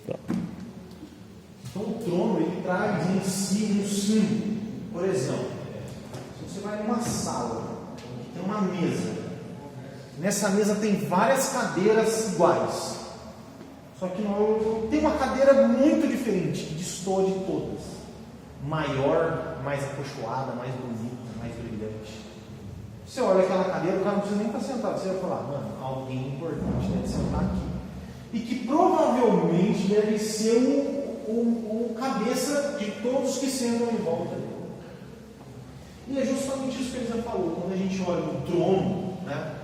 Então o trono ele traz em si um símbolo. Por exemplo, se você vai numa sala, tem uma mesa. Nessa mesa tem várias cadeiras iguais. Só que tem uma cadeira muito diferente, que destoa de todas. Maior, mais acolchoada, mais bonita, mais brilhante. Você olha aquela cadeira, o cara não precisa nem estar sentado. Você vai falar, mano, alguém importante deve sentar aqui. E que provavelmente deve ser o cabeça de todos que sentam em volta dele. E é justamente isso que ele já falou. Quando a gente olha no trono, né?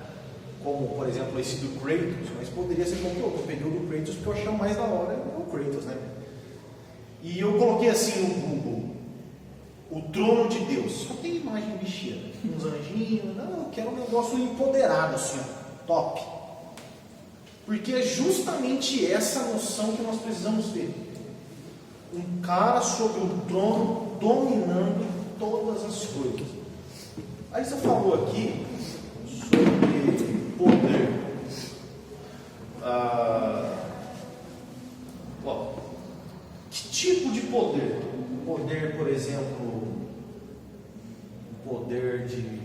Como, por exemplo, esse do Kratos, mas poderia ser qualquer outro. Eu peguei o do Kratos porque eu achei o mais da hora, é o Kratos, né? E eu coloquei assim no Google, o trono de Deus. Só tem imagem bichinha, uns anjinhos. Não, eu quero um negócio empoderado, assim, ó, top. Porque é justamente essa noção que nós precisamos ter. Um cara sobre o trono, dominando todas as coisas. Aí você falou aqui sobre poder. Que tipo de poder? Poder, por exemplo, o poder de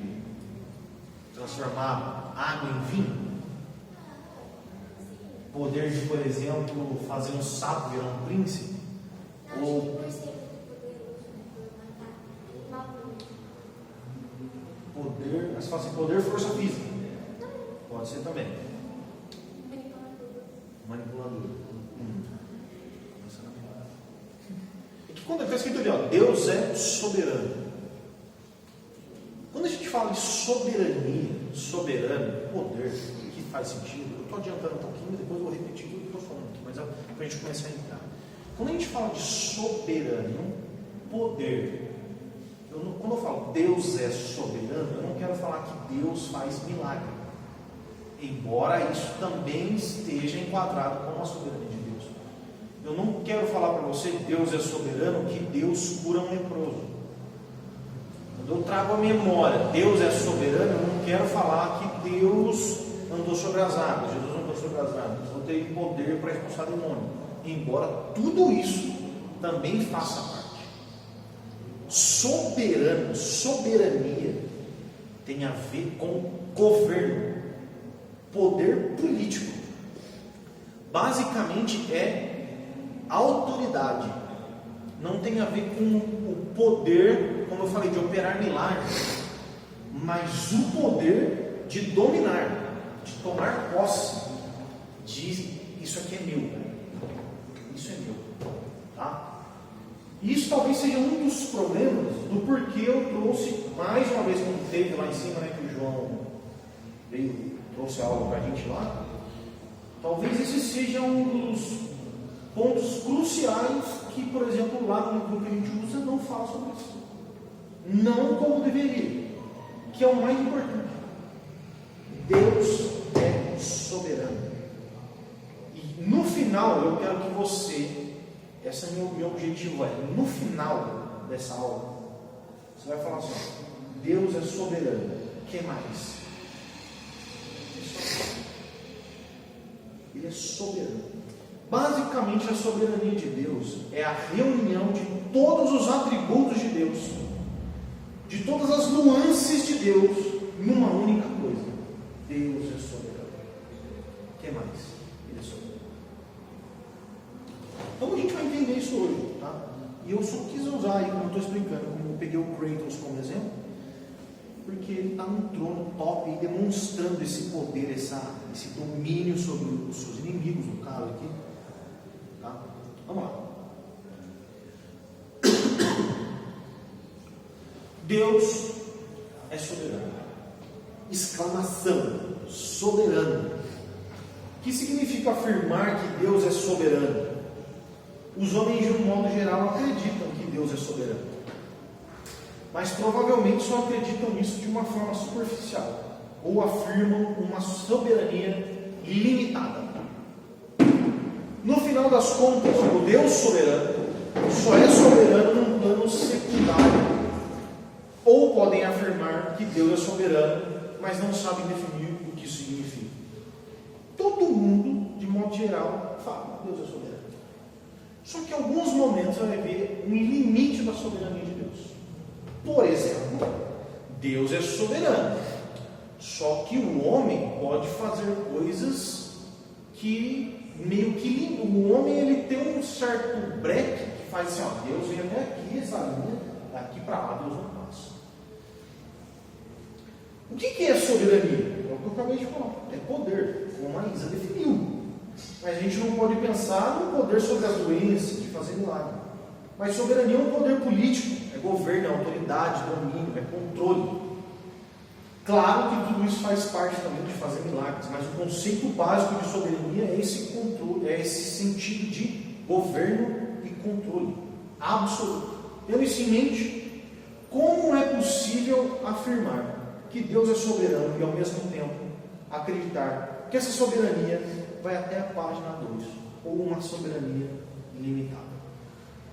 transformar água em vinho? Poder de, por exemplo, fazer um sapo virar um príncipe? Ou poder, mas fala assim, poder, força física. Pode ser também. Manipulador. É que quando está escrito ali, ó, Deus é soberano. Quando a gente fala de soberania, soberano, poder, que faz sentido, eu estou adiantando um pouquinho, depois eu vou repetir tudo que eu estou falando aqui, mas é para a gente começar a entrar. Quando a gente fala de soberano, poder, quando eu falo Deus é soberano, eu não quero falar que Deus faz milagre. Embora isso também esteja enquadrado como a soberania de Deus. Eu não quero falar para você que Deus é soberano, que Deus cura um leproso. Quando eu trago a memória, Deus é soberano, eu não quero falar que Deus andou sobre as águas, Jesus andou sobre as águas, não tem poder para expulsar demônio. Embora tudo isso também faça parte. Soberano, soberania, tem a ver com governo, poder político. Basicamente é autoridade. Não tem a ver com o poder, como eu falei, de operar milagres, mas o poder de dominar, de tomar posse, de isso aqui é meu. Isso é meu, tá? Isso talvez seja um dos problemas do porquê eu trouxe, mais uma vez, como teve lá em cima, né, que o João veio, trouxe a aula para a gente lá. Talvez esse seja um dos pontos cruciais que, por exemplo, lá no grupo que a gente usa, não fala sobre isso. Não como deveria, que é o mais importante. Deus é soberano. No final, eu quero que você, esse é meu objetivo, no final dessa aula, você vai falar assim, Deus é soberano, o que mais? Ele é soberano. Basicamente, a soberania de Deus é a reunião de todos os atributos de Deus, de todas as nuances de Deus, numa única coisa. Deus é soberano. O que mais? Ele é soberano. Então a gente vai entender isso hoje, tá? E eu só quis usar aí, como eu estou explicando, como eu peguei o Kratos como exemplo, porque ele está num trono top e demonstrando esse poder, esse domínio sobre os seus inimigos, no caso aqui. Tá? Vamos lá. Deus é soberano. Exclamação, soberano. O que significa afirmar que Deus é soberano? Os homens, de um modo geral, acreditam que Deus é soberano, mas provavelmente só acreditam nisso de uma forma superficial, ou afirmam uma soberania limitada. No final das contas, o Deus soberano só é soberano num plano secundário. Ou podem afirmar que Deus é soberano, mas não sabem definir o que isso significa. Todo mundo, de modo geral, fala que Deus é soberano. Só que em alguns momentos você vai ver um limite da soberania de Deus. Por exemplo, Deus é soberano. Só que o homem pode fazer coisas que meio que o homem ele tem um certo breque que faz assim, ó, Deus vem até aqui, essa linha, daqui para lá Deus não passa. O que é soberania? É o que eu acabei de falar, é poder, como a Isa definiu. Mas a gente não pode pensar no poder sobre as doenças, de fazer milagre. Mas soberania é um poder político, é governo, é autoridade, domínio, é controle. Claro que tudo isso faz parte também de fazer milagres, mas o conceito básico de soberania é esse controle, é esse sentido de governo e controle absoluto. Tendo isso em mente, como é possível afirmar que Deus é soberano e ao mesmo tempo acreditar que essa soberania vai até a página 2, ou uma soberania limitada?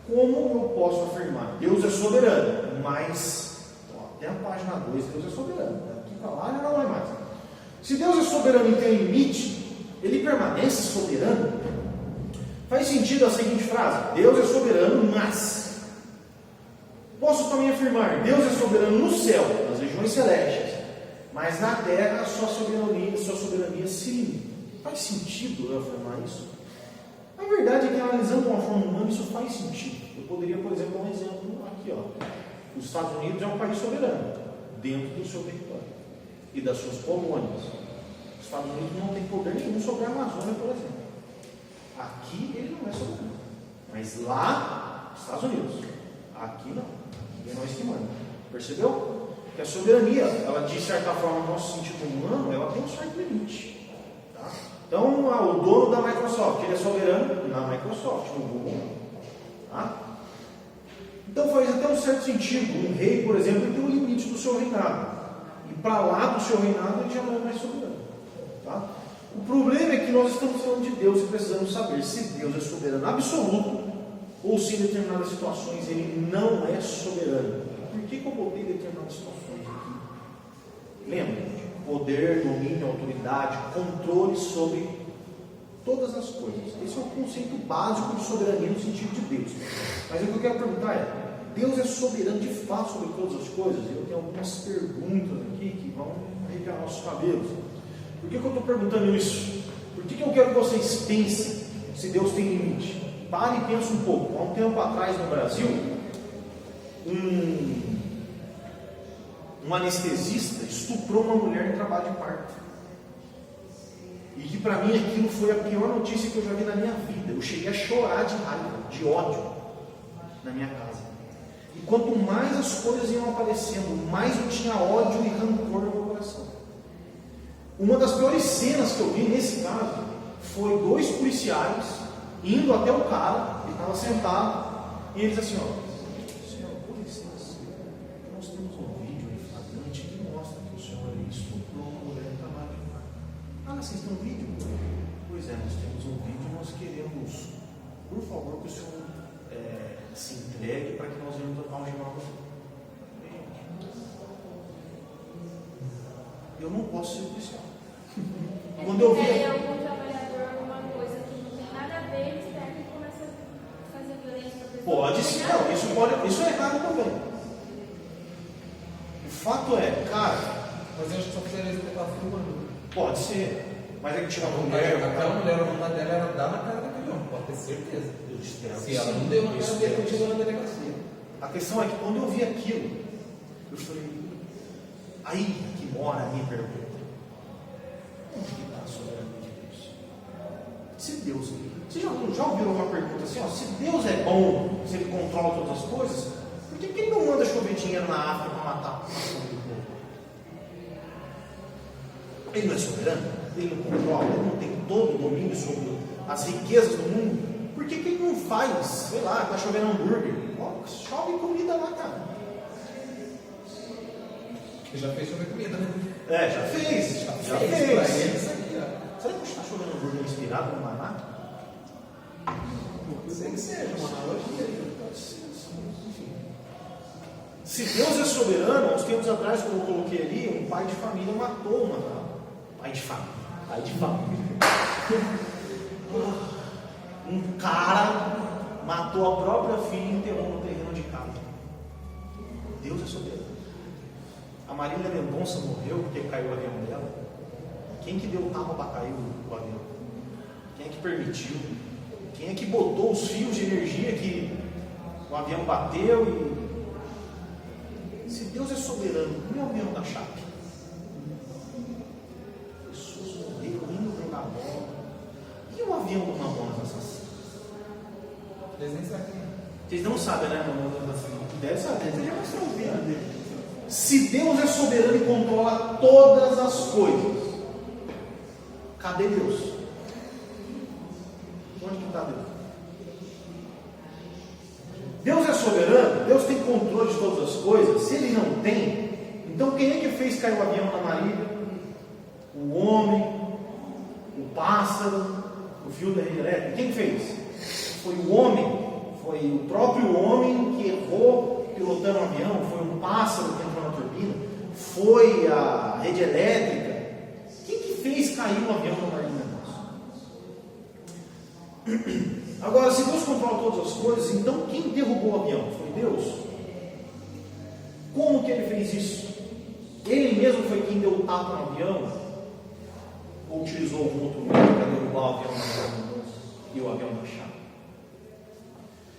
Como eu posso afirmar? Deus é soberano, mas até a página 2 Deus é soberano. Lá já não é mais. Se Deus é soberano e tem limite, ele permanece soberano? Faz sentido a seguinte frase: Deus é soberano, mas. Posso também afirmar: Deus é soberano no céu, nas regiões celestes, mas na terra a sua soberania se limita. Faz sentido eu afirmar isso? A verdade é que, analisando de uma forma humana, isso faz sentido. Eu poderia, por exemplo, dar um exemplo aqui. Os Estados Unidos é um país soberano, dentro do seu território e das suas colônias. Os Estados Unidos não tem poder nenhum sobre a Amazônia, por exemplo. Aqui ele não é soberano, mas lá, Estados Unidos, aqui não, aqui é nós que manda. Percebeu? Que a soberania, ela de certa forma, no nosso sentido humano, ela tem um certo limite. Tá? Então, o dono da Microsoft, ele é soberano na Microsoft, no Google. Tá? Então faz até um certo sentido. Um rei, por exemplo, ele tem um limite do seu reinado. E para lá do seu reinado ele já não é mais soberano. Tá? O problema é que nós estamos falando de Deus e precisamos saber se Deus é soberano absoluto ou se em determinadas situações ele não é soberano. Por que eu botei determinadas situações aqui? Lembra? Poder, domínio, autoridade, controle sobre todas as coisas. Esse é o conceito básico de soberania no sentido de Deus. Mas o que eu quero perguntar é: Deus é soberano de fato sobre todas as coisas? Eu tenho algumas perguntas aqui que vão arrepiar nossos cabelos. Por que eu estou perguntando isso? Por que eu quero que vocês pensem se Deus tem limite? Pare e pense um pouco. Há um tempo atrás no Brasil, um anestesista estuprou uma mulher em trabalho de parto. E que para mim aquilo foi a pior notícia que eu já vi na minha vida. Eu cheguei a chorar de raiva, de ódio na minha casa. E quanto mais as coisas iam aparecendo, mais eu tinha ódio e rancor no meu coração. Uma das piores cenas que eu vi nesse caso foi 2 policiais indo até o cara, ele estava sentado, e eles assim, senhor, por licença, nós temos um vídeo em flagrante que mostra que o senhor estuprou uma mulher em trabalho de parto. Vocês têm um vídeo? Pois é, nós temos um vídeo e nós queremos, por favor, que o senhor se entregue para que nós venhamos algemar você. Eu não posso ser policial. Quando eu vi. É algum trabalhador, alguma coisa que não tem nada a ver, eles pegam e começam a fazer violência para a pessoa. Pode ser, não, isso é errado também. O fato é, cara. Mas eu acho que só fizeram isso porque estava filmando. Pode ser, mas é que tinha uma mulher. Aquela mulher, a vontade dela era dar na cara daquele homem, pode ter certeza. Se ela não deu na cara dele, continua na delegacia. A questão é que quando eu vi aquilo, eu falei, aí que mora a minha pergunta: onde que está a soberania de Deus? Se Deus, vocês já ouviram uma pergunta assim, se Deus é bom, se Ele controla todas as coisas, por que Ele não manda chover dinheiro na África para matar a população do povo? Ele não é soberano? Ele não controla? Ele não tem todo o domínio sobre as riquezas do mundo? Por que Ele não faz, sei lá, está chovendo hambúrguer? Chove comida lá, cara. Ele já fez chover comida, né? Já fez. Pra ele, isso aqui, Será que está chovendo hambúrguer inspirado no Maná? Sei que seja, mano. Pode ser, enfim. Se Deus é soberano, há uns tempos atrás, como eu coloquei ali, um pai de família matou uma. Pai de família. Um cara matou a própria filha e enterrou no terreno de casa. Deus é soberano. A Marília Mendonça morreu porque caiu o avião dela. Quem que deu tapa para cair o avião? Quem é que permitiu? Quem é que botou os fios de energia que o avião bateu? Se Deus é soberano, não é o avião da Chape. Pessoas morreram indo jogar bola. E o avião do Mamonas Assassino? Eles nem sabem. Vocês não sabem, né, Mamonas Assassino? Deve saber, vocês já estão ouvindo dele. Se Deus é soberano e controla todas as coisas, cadê Deus? Onde que está Deus? Deus é soberano, Deus tem controle de todas as coisas. Se Ele não tem, então quem é que fez cair o avião na Marília? O homem, o pássaro, o fio da rede elétrica. Quem fez? Foi o homem, foi o próprio homem que errou pilotando o avião, foi um pássaro que entrou na turbina, foi a rede elétrica. Quem que fez cair o avião na Marília? Agora, se Deus controla todas as coisas, então quem derrubou o avião? Foi Deus? Como que Ele fez isso? Ele mesmo foi quem deu o tapa no avião? Ou utilizou algum outro meio para derrubar o avião e o avião baixar?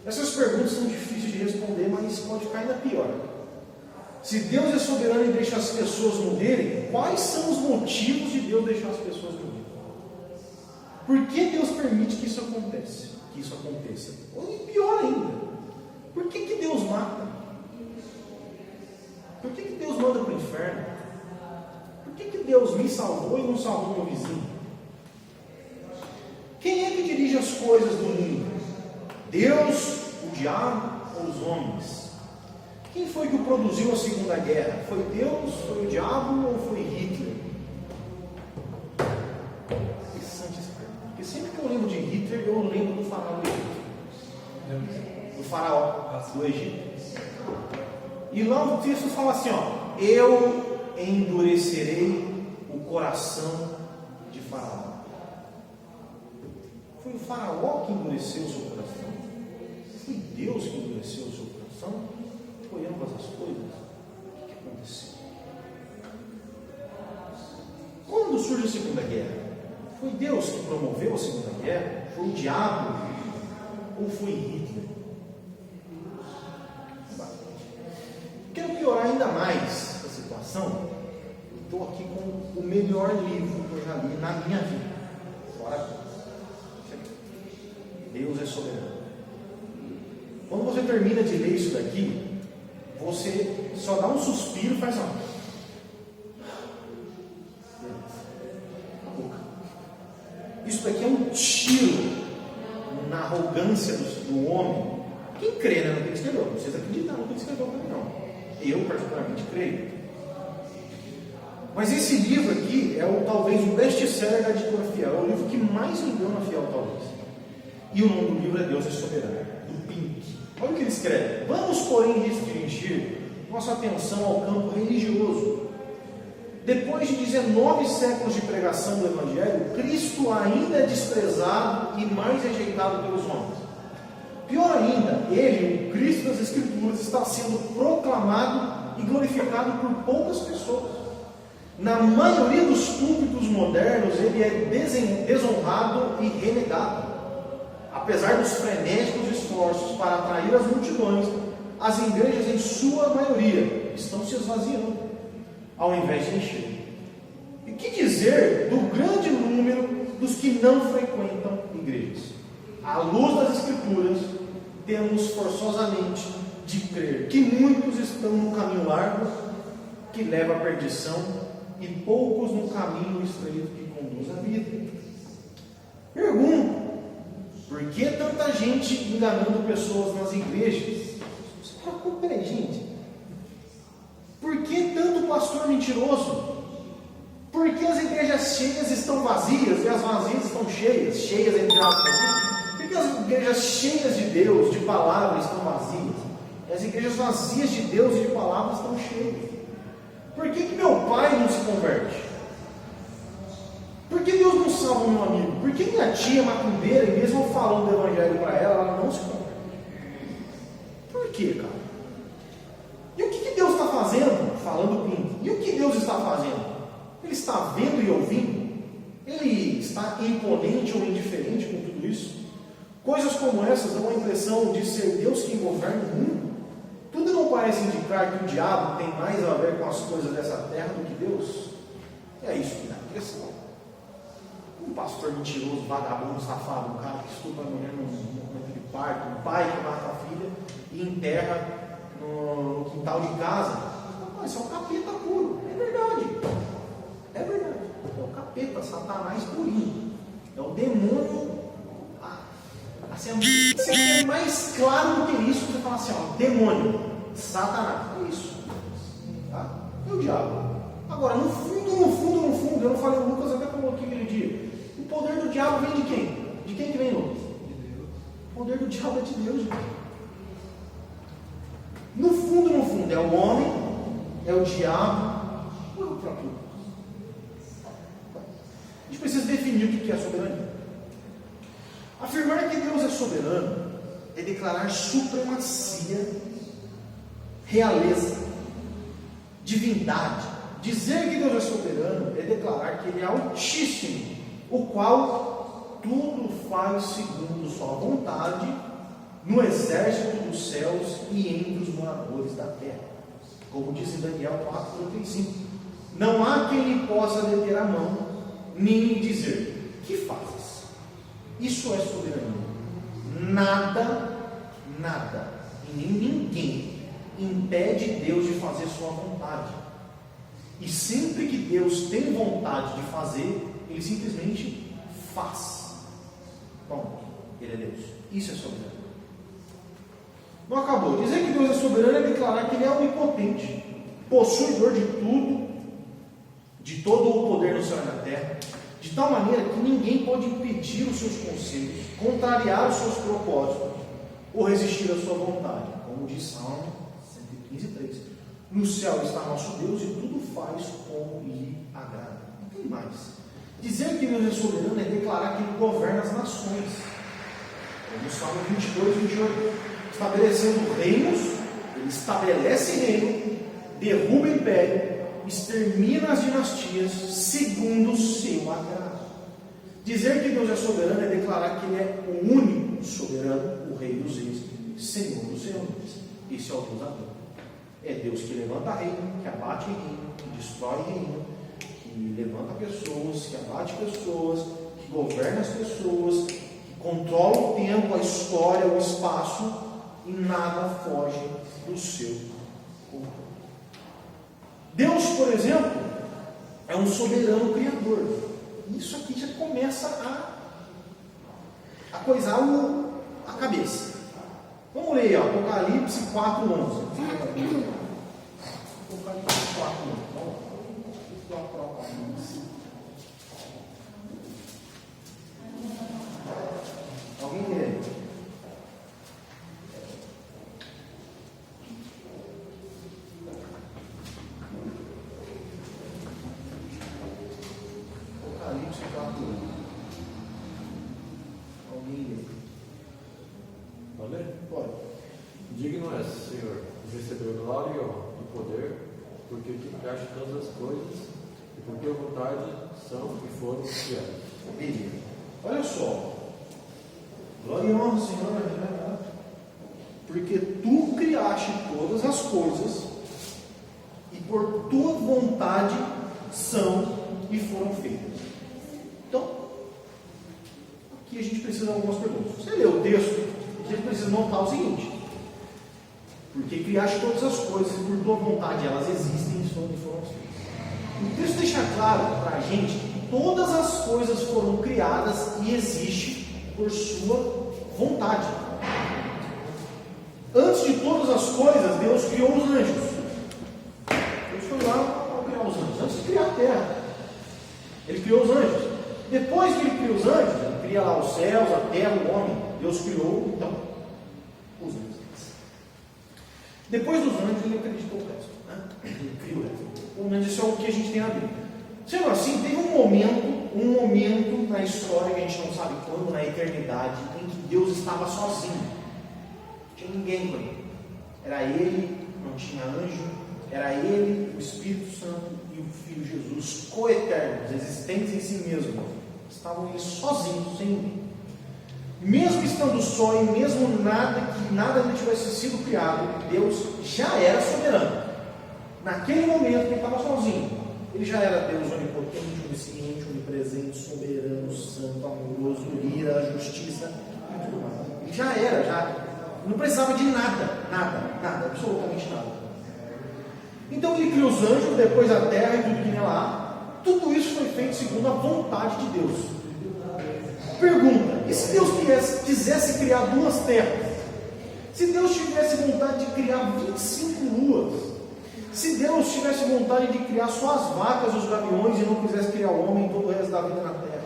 Essas perguntas são difíceis de responder, mas pode ficar ainda pior. Se Deus é soberano e deixa as pessoas morrerem, quais são os motivos de Deus deixar as pessoas morrerem? Por que Deus permite que isso aconteça? Ou pior ainda, por que Deus mata? Por que Deus manda para o inferno? Por que Deus me salvou e não salvou meu vizinho? Quem é que dirige as coisas do mundo? Deus, o diabo ou os homens? Quem foi que produziu a Segunda Guerra? Foi Deus, foi o diabo ou foi Hitler? Interessante essa pergunta, porque sempre que eu lembro de Hitler, eu lembro do faraó do Egito. Do faraó do Egito. E lá o texto fala assim, ó: eu endurecerei o coração de Faraó. Foi o faraó que endureceu o seu coração? Foi Deus que endureceu o seu coração? Foi ambas as coisas? O que aconteceu? Quando surge a Segunda Guerra? Foi Deus que promoveu a Segunda Guerra? Foi o diabo? Ou foi Hitler? Quero piorar ainda mais a situação. Eu estou aqui com o melhor livro que eu já li na minha vida. Fora Deus é soberano. Quando você termina de ler isso daqui, você só dá um suspiro e faz uma. Isso daqui é um tiro na arrogância do homem. Quem crê, né, no que ele escreveu? Não precisa acreditar no que ele escreveu também, não. Eu, particularmente, creio. Mas esse livro aqui é talvez o best-seller da editora Fiel. É o livro que mais vendeu na Fiel, talvez. E o nome do livro é Deus é Soberano, do Pink. Olha o que ele escreve. Vamos, porém, restringir nossa atenção ao campo religioso. Depois de 19 séculos de pregação do Evangelho, Cristo ainda é desprezado e mais rejeitado pelos homens. Pior ainda, Ele, o Cristo das Escrituras, está sendo proclamado e glorificado por poucas pessoas. Na maioria dos púlpitos modernos, Ele é desonrado e renegado. Apesar dos frenéticos esforços para atrair as multidões, as igrejas, em sua maioria, estão se esvaziando, ao invés de encher. E que dizer do grande número dos que não frequentam igrejas? À luz das Escrituras, temos forçosamente de crer que muitos estão no caminho largo que leva à perdição e poucos no caminho estreito que conduz à vida. Pergunto: por que tanta gente enganando pessoas nas igrejas? Peraí, gente. Por que tanto pastor mentiroso? Por que as igrejas cheias estão vazias e as vazias estão cheias? Cheias entre aspas. Por que as igrejas cheias de Deus, de palavras, estão vazias? E as igrejas vazias de Deus e de palavras estão cheias. Por que meu pai não se converte? Por que Deus não salva o meu amigo? Por que minha tia macumbeira, e mesmo falando do evangelho para ela, ela não se converte? quê, cara? E o que Deus está fazendo? Falando Pinto. E o que Deus está fazendo? Ele está vendo e ouvindo? Ele está imponente ou indiferente com tudo isso? Coisas como essas dão a impressão de ser Deus quem governa o mundo? Tudo não parece indicar que o diabo tem mais a ver com as coisas dessa terra do que Deus? É isso que dá a impressão. Um pastor mentiroso, vagabundo, safado, um cara que estupra a mulher no momento de parto, um pai que mata a filha e enterra no quintal de casa. Não, isso é um capeta puro. É verdade. É verdade. É o capeta, Satanás purinho. É o demônio. Assim, é mais claro do que isso. Você fala assim, ó, demônio, Satanás. É isso. Tá? É o diabo. Agora, no fundo, eu não falei, o Lucas até coloquei aquele dia. O poder do diabo vem de quem? De quem que vem, Lucas? O poder do diabo é de Deus, gente. No fundo, é o homem, é o diabo, ou é o próprio Deus? A gente precisa definir o que é soberania. Afirmar que Deus é soberano é declarar supremacia, realeza, divindade. Dizer que Deus é soberano é declarar que Ele é altíssimo, o qual tudo faz segundo sua vontade, no exército dos céus e entre os moradores da terra. Como diz em Daniel 4,35. Não há quem lhe possa deter a mão, nem lhe dizer, que fazes? Isso é soberania. Nada, e nem ninguém impede Deus de fazer sua vontade. E sempre que Deus tem vontade de fazer, Ele simplesmente faz. Pronto, Ele é Deus. Isso é soberania. Não acabou. Dizer que Deus é soberano é declarar que Ele é onipotente, possuidor de tudo, de todo o poder no céu e na terra, de tal maneira que ninguém pode impedir os seus conselhos, contrariar os seus propósitos ou resistir à sua vontade. Como diz Salmo 115:3. No céu está nosso Deus e tudo faz como lhe agrada. Não tem mais. Dizer que Deus é soberano é declarar que Ele governa as nações. Como Salmo 22:28. Estabelecendo reinos, Ele estabelece reino, derruba império, extermina as dinastias segundo o seu agrado. Dizer que Deus é soberano é declarar que Ele é o único soberano, o Rei dos Reis, Senhor dos Senhores. Esse é o Deus adoro. É Deus que levanta reino, que abate reino, que destrói reino, que levanta pessoas, que abate pessoas, que governa as pessoas, que controla o tempo, a história, o espaço, e nada foge do seu controle. Deus, por exemplo, é um soberano criador. Isso aqui já começa a coisar a cabeça. Vamos ler Apocalipse 4:11. Apocalipse 4:11. Alguém lê? Apocalipse 4:11. Alguém lê? Pode ler? Pode. Digno és, Senhor, de receber glória e honra e poder, porque tu criaste todas as coisas e por tua vontade são e foram criadas. Beleza. Olha só. Glória e honra, Senhor, né? Porque tu criaste todas as coisas e por tua vontade são e foram feitas. Então, aqui a gente precisa de algumas perguntas. Você lê o texto, a gente precisa notar o seguinte: porque criaste todas as coisas e por tua vontade elas existem e foram feitas. O texto deixa claro para a gente que todas as coisas foram criadas e existem por sua vontade. Antes de todas as coisas, Deus criou os anjos. Deus foi lá para criar os anjos, antes de criar a terra. Ele criou os anjos. Depois que Ele criou os anjos, Ele cria lá os céus, a terra, o homem. Deus criou, então, os anjos. Depois dos anjos, Ele acreditou o resto. Né? Ele criou o resto. Pelo menos isso é o que a gente tem na Bíblia. Sendo assim, teve um momento na história, que a gente não sabe quando, na eternidade, em que Deus estava sozinho. Não tinha ninguém com Ele. Era ele, não tinha anjo, era ele, o Espírito Santo e o Filho Jesus, coeternos, existentes em si mesmos. Estavam eles sozinhos, sem ninguém. Mesmo estando só e mesmo que nada lhe tivesse sido criado, Deus já era soberano. Naquele momento ele estava sozinho. Ele já era Deus onipotente, onisciente, onipresente, soberano, santo, amoroso, ira, justiça e tudo mais. Ele já era, não precisava de nada, absolutamente nada. Então ele criou os anjos, depois a terra e tudo que nela há. Tudo isso foi feito segundo a vontade de Deus. Pergunta: e se Deus quisesse criar 2 terras? Se Deus tivesse vontade de criar 25 luas? Se Deus tivesse vontade de criar só as vacas e os gaviões e não quisesse criar o homem e todo o resto da vida na terra?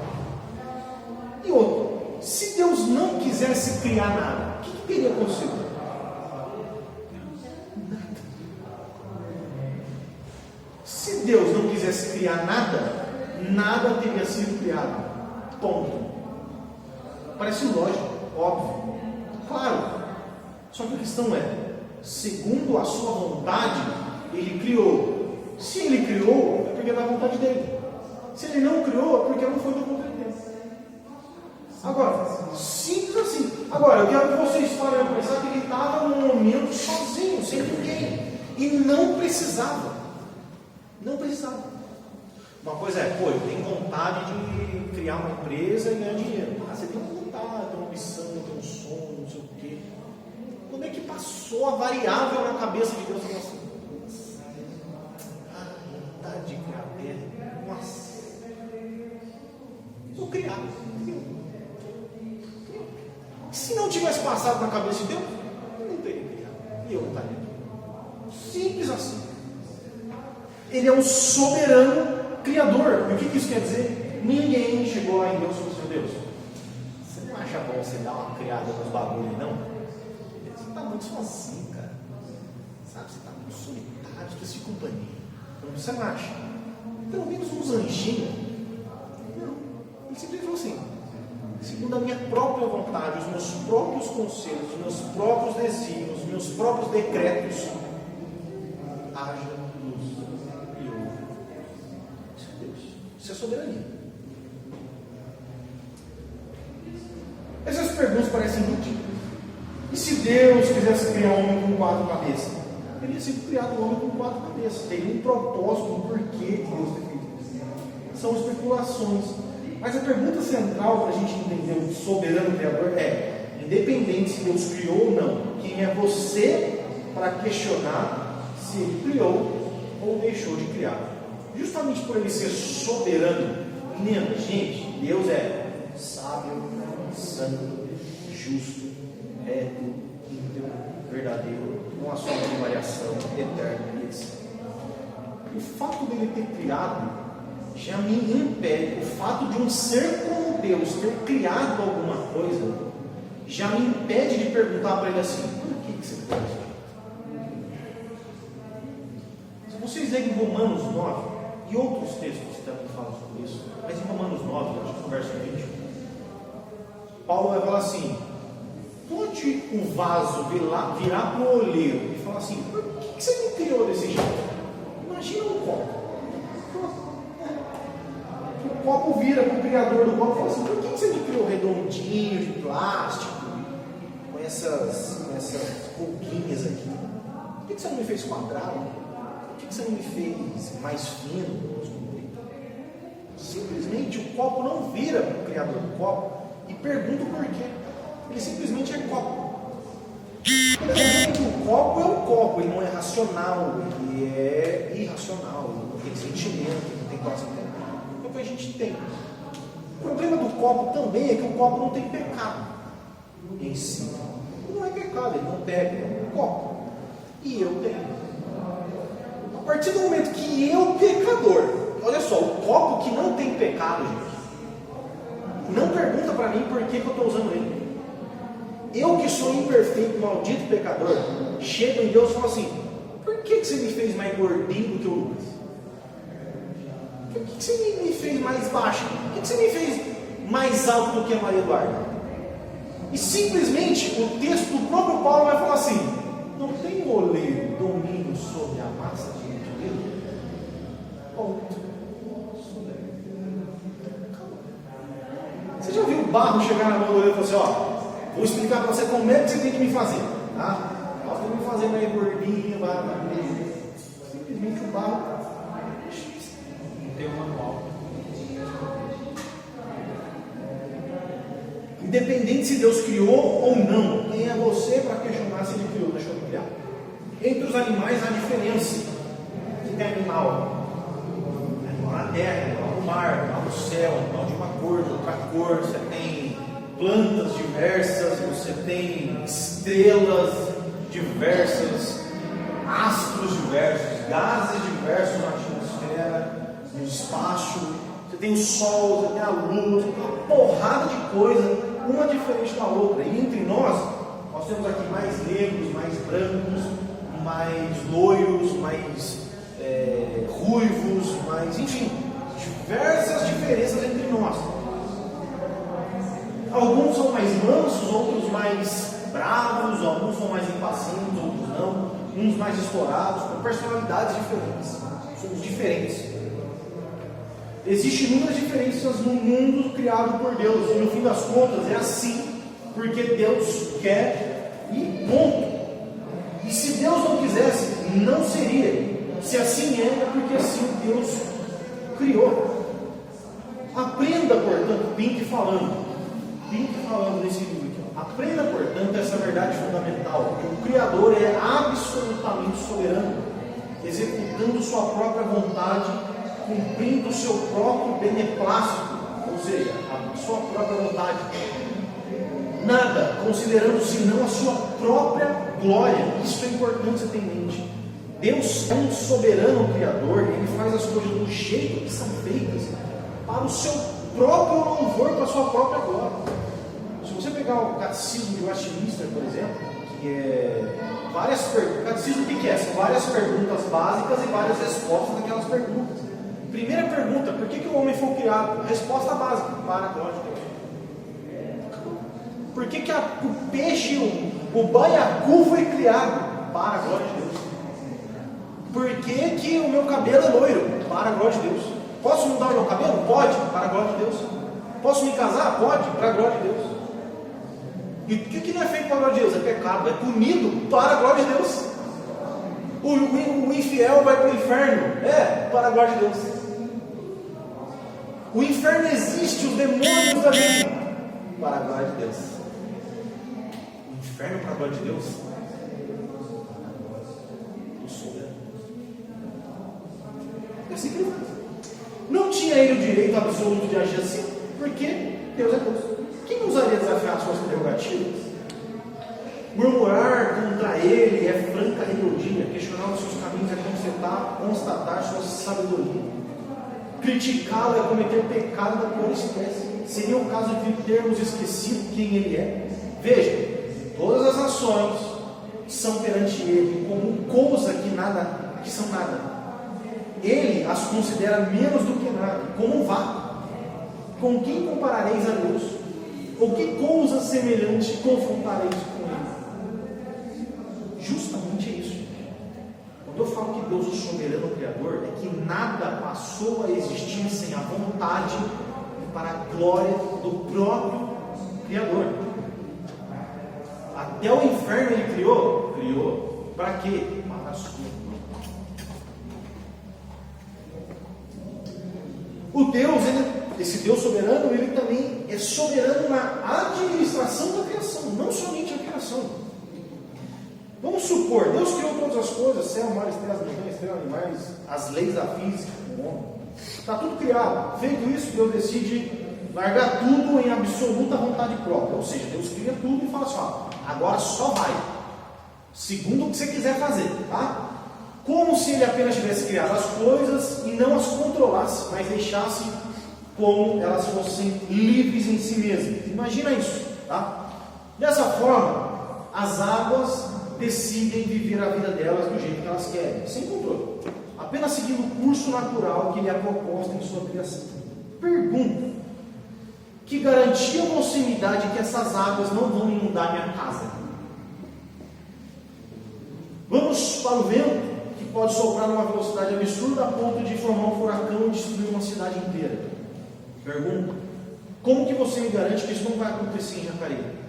E outro: se Deus não quisesse criar nada, o que teria acontecido? Nada. Se Deus não quisesse criar nada, nada teria sido criado. Ponto. Parece lógico, óbvio, claro. Só que a questão é, segundo a sua vontade, ele criou. Se ele criou, é porque é da vontade dele. Se ele não criou, é porque não foi da vontade dele. Agora, simples assim. Agora, eu quero que vocês parem a pensar que ele estava num momento sozinho, sem ninguém. E não precisava. Não precisava. Uma coisa é, eu tenho vontade de criar uma empresa e ganhar dinheiro. Você tem vontade, tem uma missão, tem um sonho, não sei o quê. Quando é que passou a variável na cabeça de Deus? Assim, vontade de criar a terra. Nossa. Vou criar. Se não tivesse passado na cabeça de Deus, eu não teria criado. E eu não estaria aqui. Simples assim. Ele é um soberano criador. E o que isso quer dizer? Ninguém chegou lá em Deus e falou assim: Deus, você não acha bom você dar uma criada nos bagulhos, não? Você está muito sozinho, cara. Sabe, você está muito solitário, você precisa de companhia. Então você não acha? Pelo menos uns anjinhos. Não. Ele simplesmente falou assim: segundo a minha própria vontade, os meus próprios conselhos, os meus próprios desígnios, os meus próprios decretos, haja luz e ouve. Isso é Deus. Isso é soberania. Essas perguntas parecem ridículas. E se Deus quisesse criar um homem com 4 cabeças? Teria sido criado um homem com 4 cabeças. Teria um propósito, um porquê de Deus ter feito isso. São especulações. Mas a pergunta central para a gente entender o soberano criador é: independente se Deus criou ou não, quem é você para questionar se ele criou ou deixou de criar? Justamente por ele ser soberano, lembra, gente, Deus é sábio, santo, justo, reto, íntegro, verdadeiro, com a sua variação, eterno, etc. O fato dele ter criado já me impede, o fato de um ser como Deus ter criado alguma coisa, já me impede de perguntar para ele assim: por que você fez isso? Se vocês lerem Romanos 9, e outros textos também falam sobre isso, mas em Romanos 9, acho que no verso 20, Paulo vai falar assim: pode um vaso virar para o olheiro e falar assim: por que você me criou desse jeito? Imagina um copo. O copo vira para o criador do copo e fala assim: por que você me criou redondinho de plástico, com essas ruguinhas aqui? Por que você não me fez quadrado? Por que você não me fez mais fino? Simplesmente o copo não vira para o criador do copo e pergunta o porquê. Ele simplesmente é copo. O copo é um copo, ele não é racional, ele é irracional, ele não tem sentimento, ele não tem coração. É o que a gente tem. O problema do copo também é que o copo não tem pecado em si. Não é pecado, ele não pega, é um copo. E eu tenho. A partir do momento que eu, pecador, olha só, o copo que não tem pecado, gente, não pergunta para mim por que eu estou usando ele. Eu que sou imperfeito, maldito pecador, chego em Deus e falo assim: por que você me fez mais gordinho do que o Lucas? Por que você me fez mais baixo? Por que você me fez mais alto do que a Maria Eduarda? E simplesmente o texto do próprio Paulo vai falar assim: não tem a massa de dedo. Ponto. Você já viu o barro chegar na mão do dedo e falar assim, ó, vou explicar para você como é que você tem que me fazer, tá? Nós temos que fazer meio gordinho, simplesmente o barro Não tem um manual. Independente se Deus criou ou não, quem é você para questionar se Ele criou? Deixa eu criar. Entre os animais há diferença. Você tem animal na terra, animal no mar, animal no céu, animal de uma cor, de outra cor. Você tem plantas diversas, você tem estrelas diversas, astros diversos, gases diversos na atmosfera, no espaço. Você tem o sol, você tem a lua, você tem uma porrada de coisa, uma diferente da outra. E entre nós temos aqui mais negros, mais brancos, mais loiros, mais ruivos, mais, enfim, diversas diferenças entre nós. Alguns são mais mansos, outros mais bravos, alguns são mais impacientes, outros não, uns mais estourados, com personalidades diferentes. Somos diferentes. Existem muitas diferenças no mundo criado por Deus, e no fim das contas é assim, porque Deus quer e ponto. E se Deus não quisesse, não seria. Se assim é porque assim Deus criou. Aprenda, portanto, Pink falando nesse livro aqui. Aprenda, portanto, essa verdade fundamental, que o Criador é absolutamente soberano, executando sua própria vontade, cumprindo o seu próprio beneplácito, ou seja, a sua própria vontade. Nada considerando senão a sua própria glória. Isso é importante você ter em mente. Deus é um soberano Criador, Ele faz as coisas do jeito que são feitas para o seu próprio louvor, para a sua própria glória. Se você pegar o Catecismo de Westminster, por exemplo, que é várias perguntas, Catecismo o que é? São várias perguntas básicas e várias respostas daquelas perguntas. Primeira pergunta, por que o homem foi criado? Resposta básica, para a glória de Deus. Por que o peixe, o baiacu foi criado? Para a glória de Deus. Por que o meu cabelo é loiro? Para a glória de Deus. Posso mudar o meu cabelo? Pode, para a glória de Deus. Posso me casar? Pode, para a glória de Deus. E o que não é feito para a glória de Deus? É pecado, é punido para a glória de Deus. O infiel vai para o inferno? Para a glória de Deus. O inferno existe, os demônios também, para a glória de Deus. O inferno para a glória de Deus? Eu sou Deus. É assim que ele faz. Não tinha ele o direito absoluto de agir assim, porque Deus é Deus. Quem ousaria desafiar suas prerrogativas? Murmurar contra ele é franca rebeldia. Questionar os seus caminhos é constatar sua sabedoria. Criticá-lo é cometer pecado da pior espécie. Seria o caso de termos esquecido quem ele é. Veja, todas as ações são perante ele como coisa que são nada. Ele as considera menos do que nada, como um vácuo. Com quem comparareis a Deus? Ou que coisa semelhante confrontareis com ele? Justamente é isso. Quando eu falo que Deus é o soberano Criador, é que nada passou a existir sem a vontade e para a glória do próprio Criador. Até o inferno ele criou? Criou. Para quê? Para a sua glória. O Deus, esse Deus soberano, ele também é soberano na administração da criação, não somente a criação. Vamos supor, Deus criou todas as coisas, céu, mar, estrelas, montanhas, estrelas, animais, as leis da física, o homem. Está tudo criado. Feito isso, Deus decide largar tudo em absoluta vontade própria. Ou seja, Deus cria tudo e fala assim, agora só vai. Segundo o que você quiser fazer, tá? Como se ele apenas tivesse criado as coisas e não as controlasse, mas deixasse como elas fossem livres em si mesmas. Imagina isso, tá? Dessa forma, as águas decidem viver a vida delas do jeito que elas querem, sem controle, apenas seguindo o curso natural que lhe é proposto em sua criação. Pergunta: que garantia você me dá de que essas águas não vão inundar minha casa? Vamos para o vento, que pode soprar numa velocidade absurda a ponto de formar um furacão e destruir uma cidade inteira? Pergunta: como que você me garante que isso não vai acontecer em Jacareí?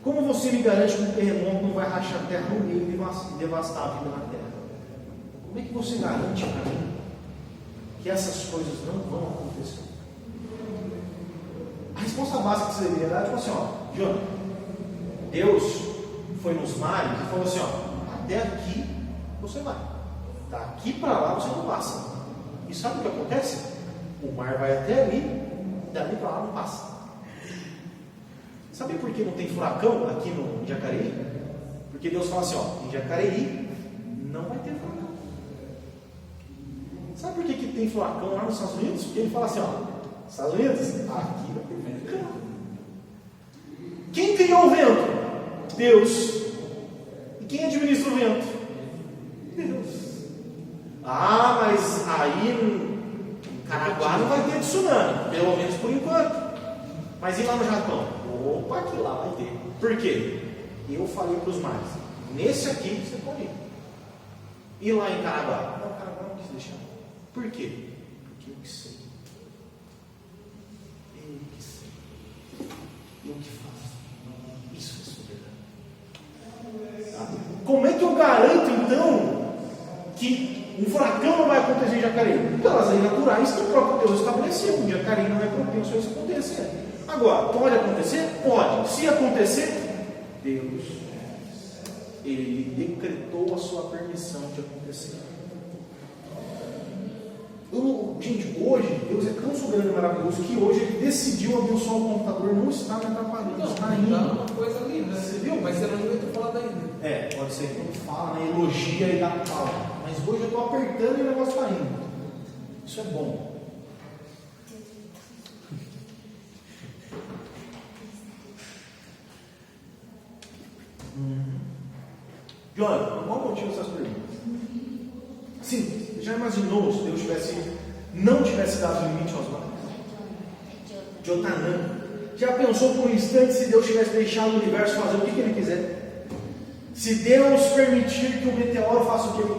Como você me garante que um terremoto não vai rachar a terra no meio e devastar a vida na terra? Como é que você garante para mim que essas coisas não vão acontecer? A resposta básica que você deveria dar é tipo assim, ó, Jonathan, Deus foi nos mares e falou assim, ó, até aqui você vai, daqui para lá você não passa. E sabe o que acontece? O mar vai até ali, dali para lá não passa. Sabe por que não tem furacão aqui no Jacareí? Porque Deus fala assim, ó, em Jacareí não vai ter furacão. Sabe por que tem furacão lá nos Estados Unidos? Porque ele fala assim, ó, Estados Unidos, aqui vai ter furacão. Quem criou o vento? Deus. E quem administra o vento? Deus. Ah, mas aí em Caraguá não vai ter tsunami, pelo menos por enquanto. Mas e lá no Japão? Opa, que lá vai ter. Por quê? Eu falei para os mares, nesse aqui você pode ir. E lá em Caraguá? Não, Caraguá não quis deixar. Por quê? Porque eu que sei. Eu que sei. Eu que faço. Isso é soberano. Tá? Como é que eu garanto então que um furacão não vai acontecer em Jacareí? Pelas leis naturais que o próprio Deus estabeleceu. Em Jacareí não é propenso a isso acontecer. Agora, pode acontecer? Pode. Se acontecer, Deus, Ele decretou a sua permissão de acontecer. Gente, hoje, Deus é tão soberano e maravilhoso que hoje Ele decidiu abençoar o computador, não está me atrapalhando, está indo. Dá uma coisa ali, né? Você viu? Mas você não devia ter falado ainda. É, pode ser que não fala, né? Elogia e dá pau. Mas hoje eu estou apertando e o negócio está indo. Isso é bom. Jonathan, qual o motivo dessas perguntas? Sim, já imaginou se Deus não tivesse dado limite aos mares? Jotanã. Já pensou por um instante se Deus tivesse deixado o universo fazer o que ele quiser? Se Deus permitir que o meteoro faça o que ele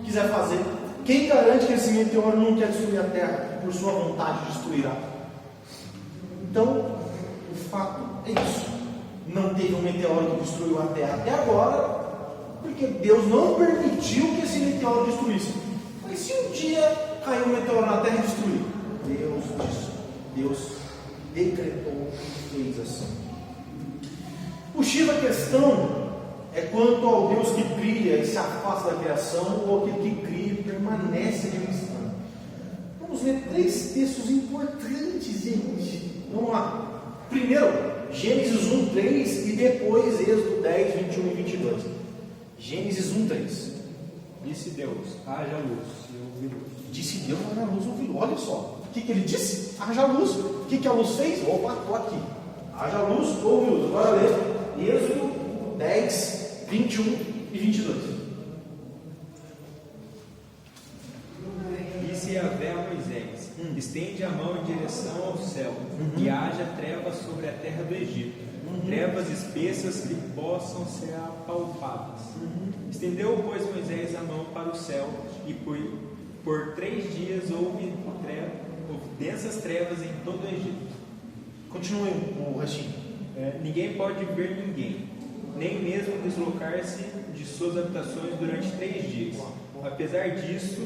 quiser fazer, quem garante que esse meteoro não quer destruir a Terra? Por sua vontade destruirá. Então, o fato é isso. Não teve um meteoro que destruiu a Terra até agora, porque Deus não permitiu que esse meteoro destruísse. Mas se um dia caiu um meteoro na Terra e destruiu, Deus decretou e fez assim. O X da questão é quanto ao Deus que cria e se afasta da criação, ou aquele que cria e permanece administrando. Vamos ler 3 textos importantes, gente. Vamos lá. Primeiro, Gênesis 1:3 e depois Êxodo 10, 21 e 22. Gênesis 1:3. Disse Deus, haja luz, e houve luz. Disse Deus, haja luz, ouvi luz. Olha só. O que ele disse? Haja luz. O que a luz fez? Opa, estou aqui. Haja luz, ouve luz. Agora lê Êxodo 10, 21 e 22. Disse Yahvé a Moisés, estende a mão em direção ao céu, e haja trevas sobre a terra do Egito, trevas espessas que possam ser apalpadas. Estendeu, pois, Moisés a mão para o céu, e por 3 dias houve densas trevas em todo o Egito. Continue o restinho. Ninguém pode ver ninguém, nem mesmo deslocar-se de suas habitações durante 3 dias. Apesar disso,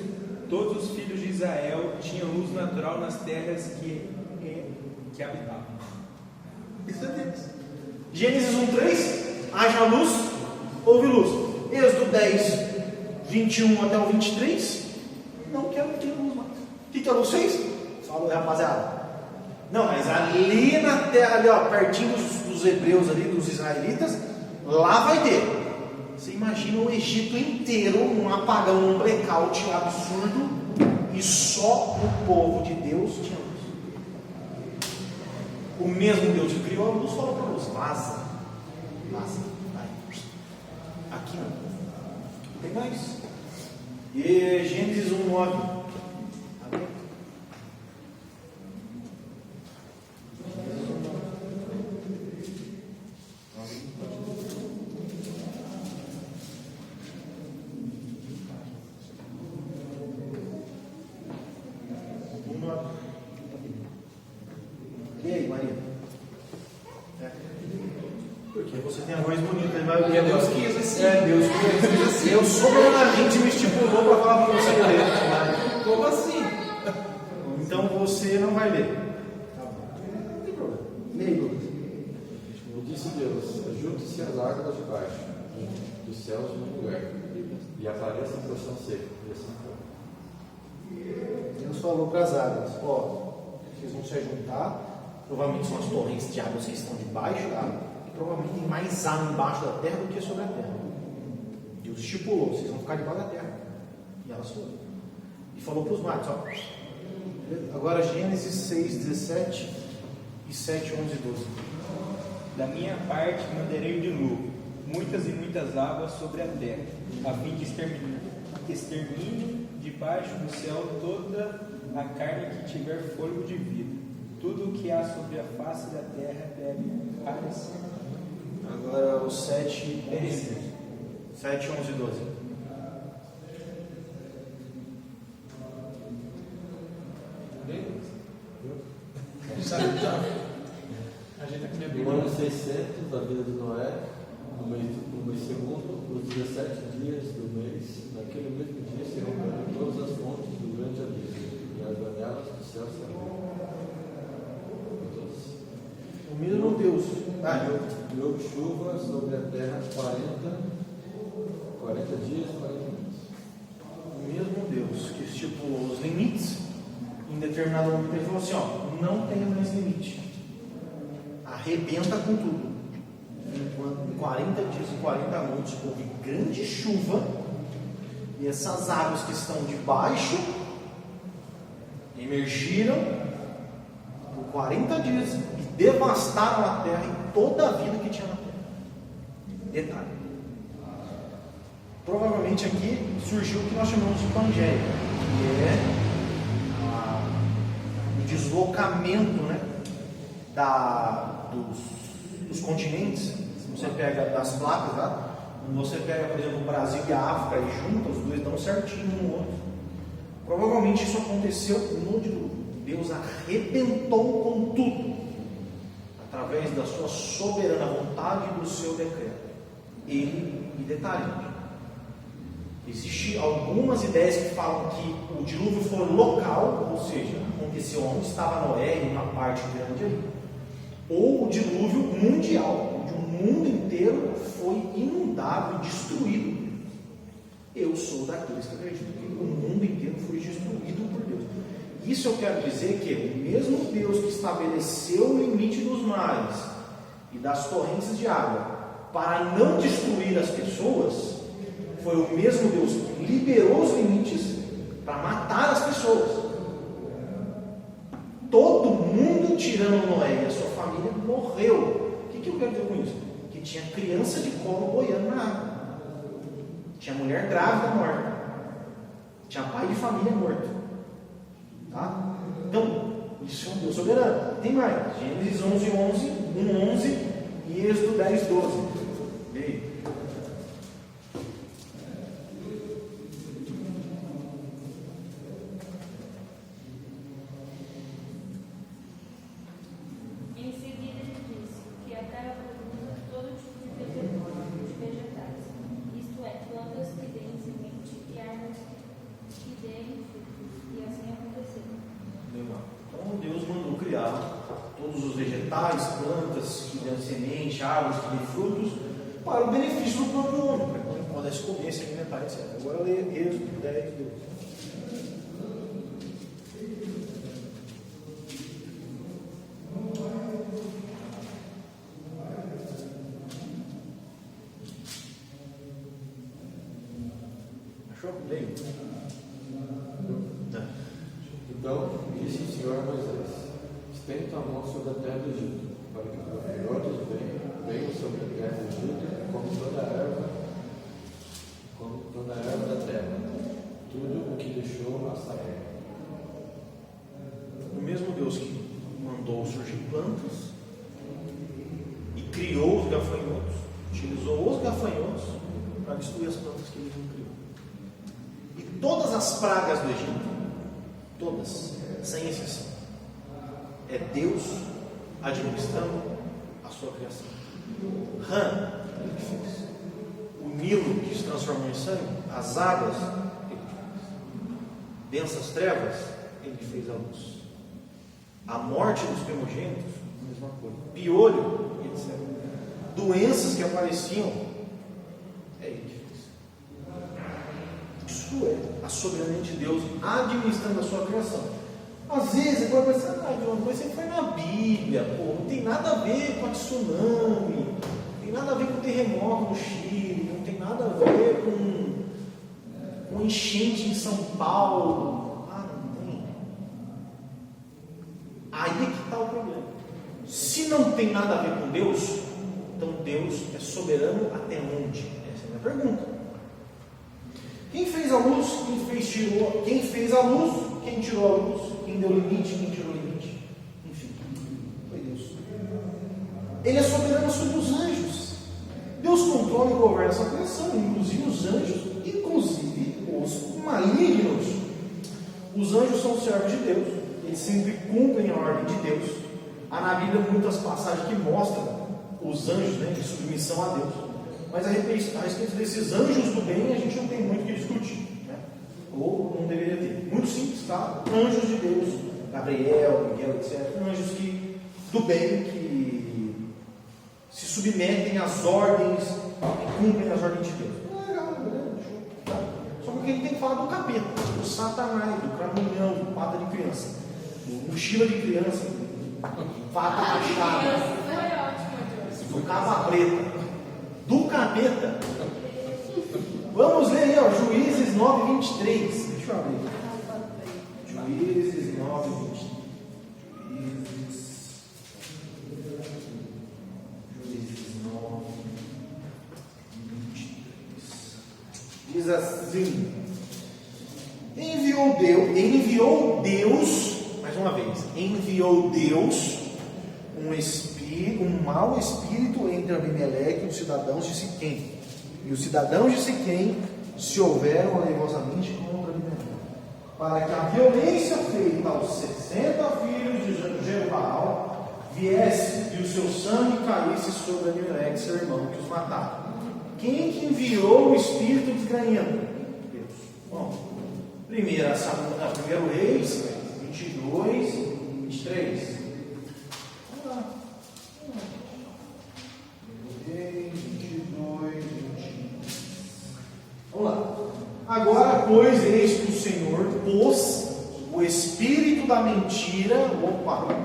todos os filhos de Israel tinham luz natural nas terras que habitavam. Isso é Deus. Gênesis 1:3, haja luz, houve luz. Êxodo 10, 21 até o 23, não quero ter luz mais. O que a luz fez? Falou, rapaziada. Não, mas ali na terra, ali, ó, pertinho dos hebreus ali, dos israelitas, lá vai ter. Você imagina o Egito inteiro, um apagão, um blackout absurdo, e só o povo de Deus tinha luz. O mesmo Deus que criou a luz falou para a luz, vaza, vai. Aqui não tem mais. E Gênesis 1:9. você tem a voz bonita, ele vai Porque Deus quis assim. Deus quis assim. Deus soberanamente me estipulou para falar para você ler. Mas... Como assim? Então você não vai ler. Tá bom. Não tem problema. Leia, Lucas. E disse Deus: junte-se as águas de baixo, dos céus no lugar, e apareça a porção seca. E assim foi. Deus falou para as águas: ó, vocês vão se juntar. Provavelmente são as torrentes de água que estão debaixo da água. E provavelmente tem mais água embaixo da terra do que sobre a terra. Deus estipulou: vocês vão ficar debaixo da terra. E elas foram. E falou para os mares: ó. Agora Gênesis 6, 17 e 7, 11 e 12. Da minha parte mandarei o dilúvio, muitas e muitas águas sobre a terra, a fim de extermine debaixo do céu toda a carne que tiver fôlego de vida. Tudo o que há sobre a face da terra deve parecer. Agora o 7, 11 e 12. Já. A gente tá com minha No Bíblia. ano 600 da vida de Noé, no mês segundo, os 17 dias do mês, naquele mesmo dia se romperam todas as fontes do grande abismo, e as janelas do céu se abriram. O mesmo Deus. E houve chuva sobre a terra 40 dias e 40 minutos. O mesmo Deus que estipulou os limites, em determinado momento ele falou assim: ó, não tem mais limite. Arrebenta com tudo. Enquanto em 40 dias e 40 noites houve grande chuva, e essas águas que estão debaixo emergiram por 40 dias e devastaram a terra e toda a vida que tinha na terra. Detalhe. Provavelmente aqui surgiu o que nós chamamos de Pangeia, que é o deslocamento, né, dos continentes. Se você pega das placas, tá? Quando você pega, por exemplo, o Brasil e a África e junta, os dois dão certinho um no outro. Provavelmente isso aconteceu no dilúvio. Deus arrebentou com tudo, através da sua soberana vontade e do seu decreto. E detalhe, existem algumas ideias que falam que o dilúvio foi local, ou seja, aconteceu onde estava Noé, em uma parte grande ali, ou o dilúvio mundial, onde o mundo inteiro foi inundado e destruído. Eu sou daqueles que acreditam que o mundo inteiro foi destruído por Deus. Isso eu quero dizer que o mesmo Deus que estabeleceu o limite dos mares e das torrentes de água para não destruir as pessoas, foi o mesmo Deus que liberou os limites para matar as pessoas. Todo mundo, tirando Noé e a sua família, morreu. O que eu quero dizer com isso? Que tinha criança de colo boiando na água, tinha mulher grávida morta, tinha pai de família morto. Tá? Então, isso é um Deus soberano. Tem mais. Gênesis 11, 11 e Êxodo 10, 12. Veio. Em seguida ele disse que a terra produza todo tipo de vegetais, isto é, plantas que deem semente e árvores que deem frutos, e assim aconteceu. Então Deus mandou criar todos os vegetais, plantas que dão semente, árvores que dêem frutos, para o benefício do próprio homem, para que o homem pudesse comer, se alimentar, etc. Agora lê Êxodo 10, 12. Achou? Leio. Então disse o Senhor a Moisés: estende tua mão sobre a terra do Egito, para que os gafanhotos venham sobre a terra do Egito, como toda a erva da terra, tudo o que deixou a sair. O mesmo Deus que mandou surgir plantas e criou os gafanhotos, utilizou os gafanhotos para destruir as plantas que ele não criou. E todas as pragas do Egito, todas, sem exceção, é Deus administrando a sua criação. Ram, ele que fez. O Nilo que se transformou em sangue, as águas, ele que fez. Densas trevas, ele que fez a luz. A morte dos primogênitos, a mesma coisa. Piolho, etc. Doenças que apareciam, é ele que fez. Isso é a soberania de Deus administrando a sua criação. Às vezes você pode pensar, mas você foi na Bíblia, pô, não tem nada a ver com a tsunami, não tem nada a ver com o terremoto no Chile, não tem nada a ver com enchente em São Paulo. Ah, não tem. Aí é que está o problema. Se não tem nada a ver com Deus, então Deus é soberano até onde? Essa é a minha pergunta. Quem fez a luz? Quem fez a luz? Quem tirou a luz? Quem deu limite? Quem tirou o limite? Enfim, foi Deus. Ele é soberano sobre os anjos. Deus controla e governa essa criação, inclusive os anjos, inclusive os malignos. Os anjos são servos de Deus, eles sempre cumprem a ordem de Deus. Há na Bíblia muitas passagens que mostram os anjos, né, em submissão a Deus. Mas a respeito desses anjos do bem, a gente não tem muito o que discutir, né? Ou não deveria ter. Muito simples, tá? Anjos de Deus, Gabriel, Miguel, etc. Anjos do bem, que se submetem às ordens, que cumprem as ordens de Deus. Legal, beleza, show. Tá? Só que ele tem que falar do capeta, do satanás, do cramunhão, do pata de criança, do mochila de criança, do pata machada, do capa preta. Do capeta. Vamos ler aí, ó, Juízes 9:23. Deixa eu abrir. Juízes 9:23. Juízes 9:23. Diz assim: enviou Deus, mais uma vez, enviou Deus um mau espírito entre Abimeleque e os cidadãos de Siquém. E os cidadãos de Siquém se houveram alevosamente contra Abimeleque, para que a violência feita aos 60 filhos de Jerubaal viesse e o seu sangue caísse sobre Abimeleque, seu irmão, que os mataram. Quem que enviou o espírito desgranhando? Deus. Bom, primeiro Reis 22, 23. Vamos lá. Agora, pois, eis que o Senhor pôs o espírito da mentira. Opa! Olha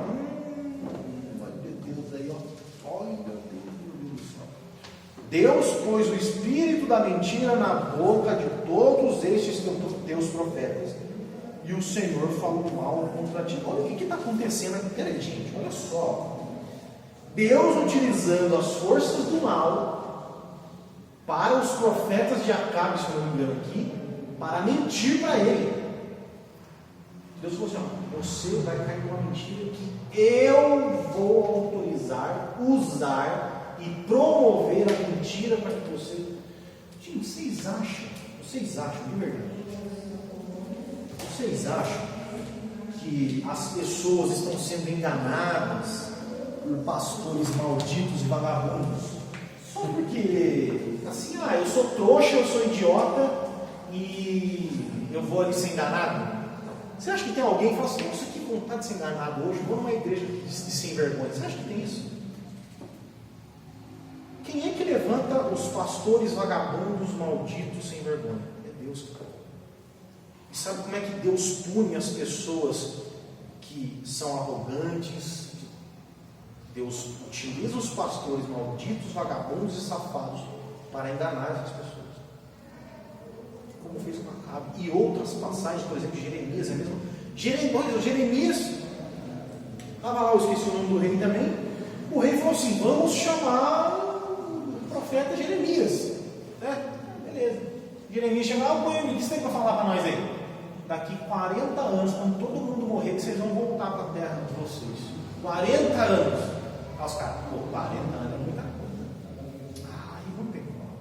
Deus aí, ó. Olha Deus. Deus pôs o espírito da mentira na boca de todos estes teus profetas. E o Senhor falou mal contra ti. Olha o que está acontecendo aqui. Peraí, gente, olha só. Deus utilizando as forças do mal para os profetas de Acabe, se não me engano aqui, para mentir para ele. Deus falou assim: ó, você vai cair numa mentira que eu vou autorizar, usar e promover a mentira para que você. Gente, vocês acham de verdade? Vocês acham que as pessoas estão sendo enganadas por pastores malditos e vagabundos? Só porque, assim, eu sou trouxa, eu sou idiota e eu vou ali ser enganado? Você acha que tem alguém que fala assim: você que vontade de ser enganado hoje, vou numa igreja de sem vergonha? Você acha que tem isso? Quem é que levanta os pastores vagabundos, malditos, sem vergonha? É Deus, cara. E sabe como é que Deus pune as pessoas que são arrogantes? Deus utiliza os pastores malditos, vagabundos e safados para enganar essas pessoas. Como fez com Acabe. E outras passagens, por exemplo, de Jeremias, é mesmo? Jeremias estava lá, eu esqueci o nome do rei também. O rei falou assim: vamos chamar o profeta Jeremias. Beleza. Jeremias chegou: o que você tem para falar para nós aí? Daqui 40 anos, quando todo mundo morrer, que vocês vão voltar para a terra de vocês. 40 anos. Aí os caras: 40 anos é muita coisa. Aí não tem como.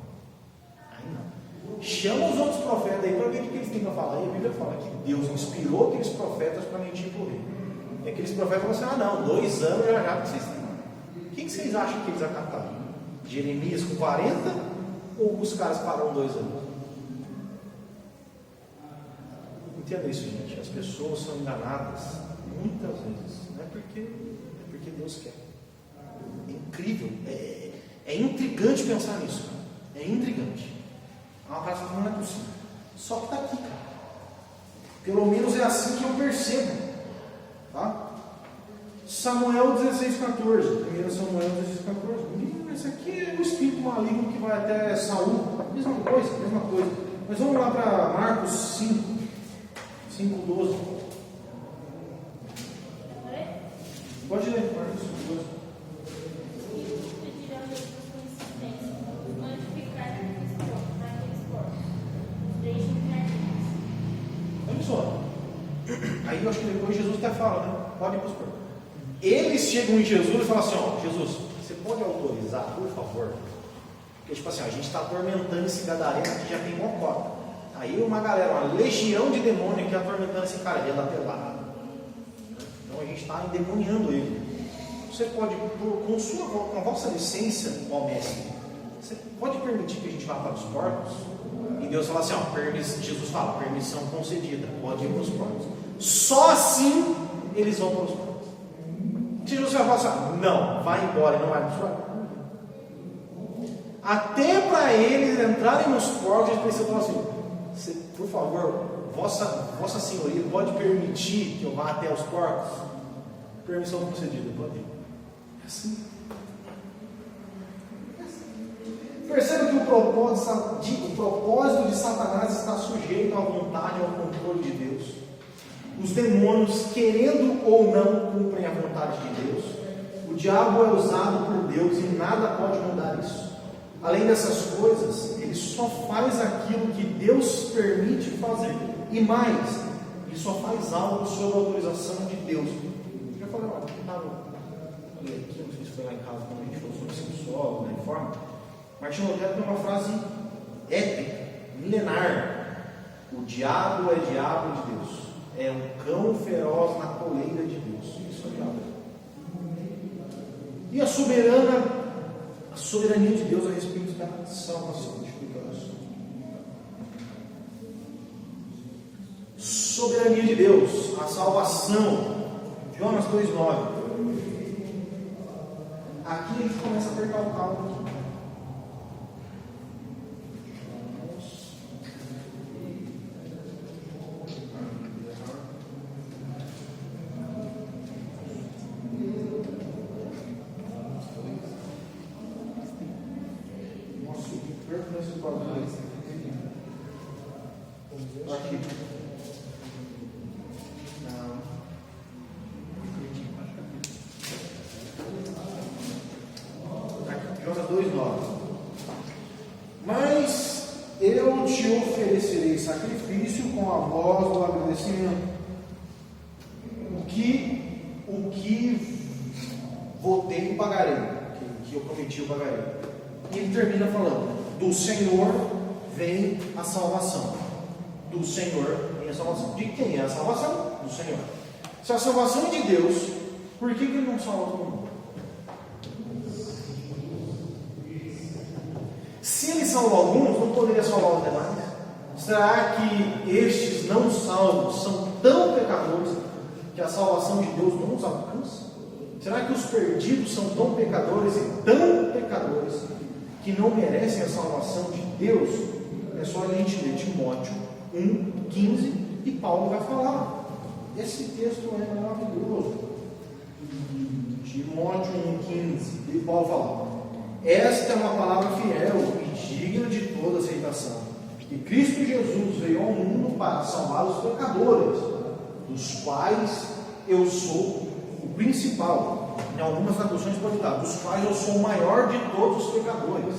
Aí não. Chama os outros profetas aí para ver o que eles têm para falar. E a Bíblia fala que Deus inspirou aqueles profetas para mentir para o rei. E aqueles profetas falam assim: não, 2 anos já que vocês têm. Quem que vocês acham que eles acataram? Jeremias com 40 ou os caras pararam 2 anos? Entenda isso, gente. As pessoas são enganadas muitas vezes. Não é porque Deus quer. É incrível. É intrigante pensar nisso. Cara. É intrigante. É uma frase que não é possível. Só que está aqui, cara. Pelo menos é assim que eu percebo. Tá? Samuel 16,14. 1 Samuel 16,14. Esse aqui é o espírito maligno que vai até Saul. Mesma coisa. Mas vamos lá para Marcos 5,12. Pode ler, Marcos 5,12. Pedirão a Deus com insistência, antes de ficar naqueles porcos. Deixem ficar neles. Olha só. Aí eu acho que depois Jesus até fala, né? Pode ir para os porcos. Eles chegam em Jesus e falam assim: ó, Jesus, você pode autorizar, por favor? Porque, tipo assim, a gente está atormentando esse gadareno que já tem mocota. Aí uma galera, uma legião de demônio aqui atormentando esse cara, ele anda pelado. Então a gente está endemoniando ele. Você pode, com a vossa licença, ó mestre, você pode permitir que a gente vá para os porcos? E Deus fala assim: ó, Jesus fala, permissão concedida, pode ir para os porcos. Só assim eles vão para os porcos. Jesus vai falar assim: não, vai embora e não vai para os porcos. Até para eles entrarem nos porcos, eles precisam falar assim: por favor, vossa senhoria pode permitir que eu vá até os porcos? Permissão concedida, pode ir. É assim. Perceba que o propósito de Satanás está sujeito à vontade e ao controle de Deus. Os demônios, querendo ou não, cumprem a vontade de Deus. O diabo é usado por Deus e nada pode mudar isso. Além dessas coisas, ele só faz aquilo que Deus permite fazer. E mais, ele só faz algo sob a autorização de Deus. Eu já falei, olha, aqui, não sei se foi lá em casa, quando a gente falou sobre sexual, da reforma. Martinho Lutero tem uma frase épica, milenar: o diabo é diabo de Deus, é um cão feroz na coleira de Deus. Isso é o diabo. E a soberania de Deus a respeito da salvação. Deixa eu explicar isso. Soberania de Deus, a salvação. Jonas 2,9. Aqui a gente começa a apertar o calo aqui. Aqui. Não. Aqui, Jonas 2,9. Mas eu te oferecerei sacrifício com a voz do agradecimento. O que votei e pagarei. O que eu prometi eu pagarei. E ele termina falando: do Senhor vem a salvação. Do Senhor vem a salvação. De quem é a salvação? Do Senhor. Se a salvação é de Deus, por que Ele não salva todo mundo? Se Ele salva alguns, não poderia salvar os demais? Será que estes não salvos são tão pecadores que a salvação de Deus não os alcança? Será que os perdidos são tão pecadores que não merecem a salvação de Deus? É só a gente ler Timóteo 1,15 e Paulo vai falar. Esse texto é maravilhoso. Timóteo 1,15 e Paulo fala: esta é uma palavra fiel e digna de toda aceitação, que Cristo Jesus veio ao mundo para salvar os pecadores, dos quais eu sou o principal. Em algumas traduções pode estar: dos quais eu sou o maior de todos os pecadores.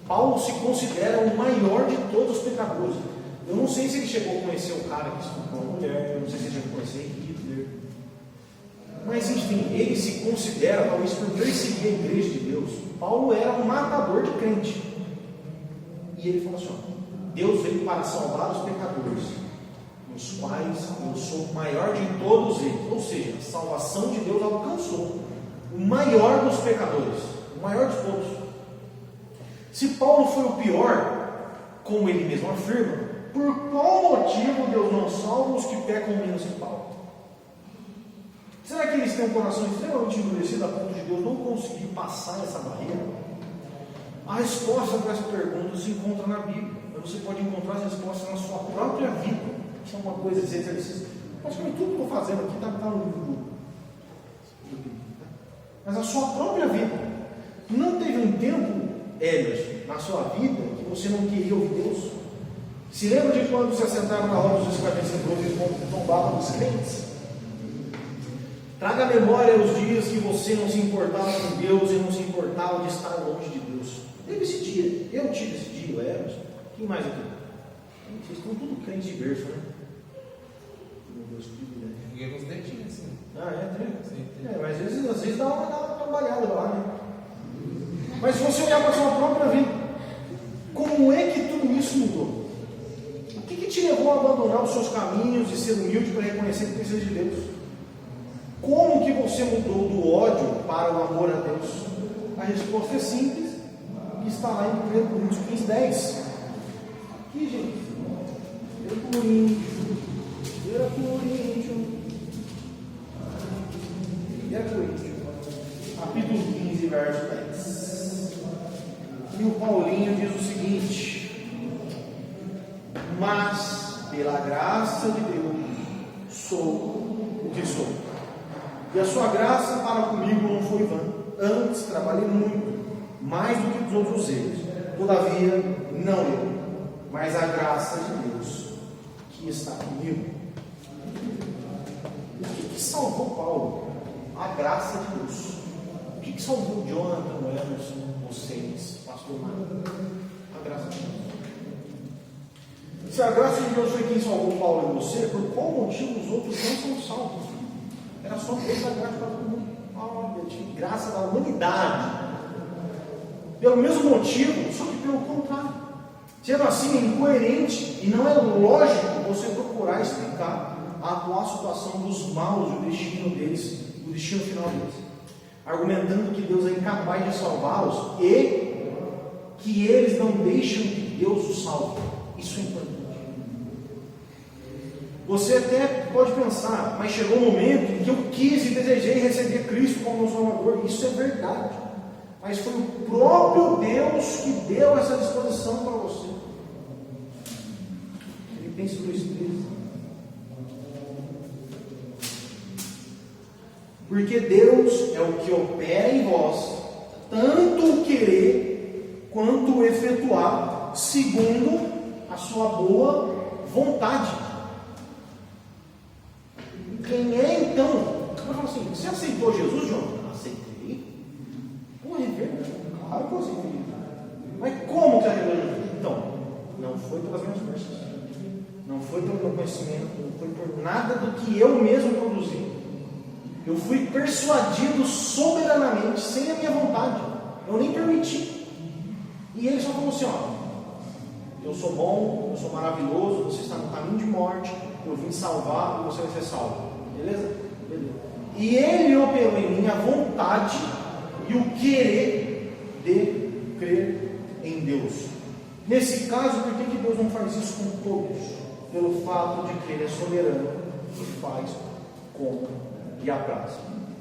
Paulo se considera o maior de todos os pecadores. Eu não sei se ele chegou a conhecer o cara que estuprou a mulher, eu não sei se ele chegou a conhecer Hitler. Mas enfim, ele se considera, talvez por perseguir a igreja de Deus, Paulo era um matador de crente. E ele falou assim: Deus veio para salvar os pecadores, nos quais eu sou o maior de todos eles. Ou seja, a salvação de Deus alcançou o maior dos pecadores, o maior de todos. Se Paulo foi o pior, como ele mesmo afirma, por qual motivo Deus não salva os que pecam menos que Paulo? Será que eles têm um coração extremamente endurecido a ponto de Deus não conseguir passar essa barreira? A resposta para essa pergunta se encontra na Bíblia. Mas você pode encontrar as respostas na sua própria vida. Isso é uma coisa, esse exercício. Praticamente tudo que eu estou fazendo aqui está no livro do Bíblia. Mas a sua própria vida. Não teve um tempo, Elias, na sua vida, que você não queria ouvir Deus? Se lembra de quando se assentaram na roda dos escarnecedores e tombavam os crentes? Traga à memória os dias que você não se importava com Deus e não se importava de estar longe de Deus. Teve esse dia, eu tive esse dia, eu era. Quem mais aqui? Vocês estão tudo crentes de berço, né? Meu Deus, que privilégio. Fiquei com os dedinhos assim. Ah, é? Tem? Sim. Mas às vezes dá uma trabalhada lá, né? Mas se você olhar para a sua própria vida, como é que tudo isso mudou? O que te levou a abandonar os seus caminhos e ser humilde para reconhecer que precisa de Deus? Como que você mudou do ódio para o amor a Deus? A resposta é simples, que está lá em 1 Coríntios 15:10. Aqui, gente. 1 Coríntios, capítulo 15, verso 10. E o Paulinho diz o seguinte: mas pela graça de Deus sou o que sou. E a sua graça para comigo não foi vã. Antes trabalhei muito, mais do que os outros eles. Todavia, não eu, mas a graça de Deus que está comigo. O que salvou Paulo? A graça de Deus. O que salvou Jonathan, Emerson, vocês, pastor Marco? A graça de Deus. Se a graça de Deus foi quem salvou Paulo e você, por qual motivo os outros não são salvos? Era só Deus dar graça para todo mundo. Graça da humanidade. Pelo mesmo motivo, só que pelo contrário. Sendo assim, é incoerente e não é lógico você procurar explicar a atual situação dos maus e o destino deles, o destino final deles, argumentando que Deus é incapaz de salvá-los e que eles não deixam que Deus os salve. Isso é importante. Você até pode pensar, mas chegou um momento em que eu quis e desejei receber Cristo como meu Salvador. Isso é verdade. Mas foi o próprio Deus que deu essa disposição para você. Filipenses 2:13. Porque Deus é o que opera em vós, tanto o querer quanto o efetuar, segundo a sua boa vontade. Quem é então? Eu falo assim: você aceitou Jesus, João? Aceitei. Pô, é verdade. Claro que eu aceitei. Mas como que você aceitou Jesus? Então, não foi pelas minhas forças, não foi pelo meu conhecimento, não foi por nada do que eu mesmo produzi. Eu fui persuadido soberanamente, sem a minha vontade. Eu nem permiti. E ele só falou assim: ó, eu sou bom, eu sou maravilhoso, você está no caminho de morte, eu vim salvar e você vai ser salvo. Beleza? Beleza. E ele operou em mim a vontade e o querer de crer em Deus. Nesse caso, por que Deus não faz isso com todos? Pelo fato de que Ele é soberano e faz como lhe apraz.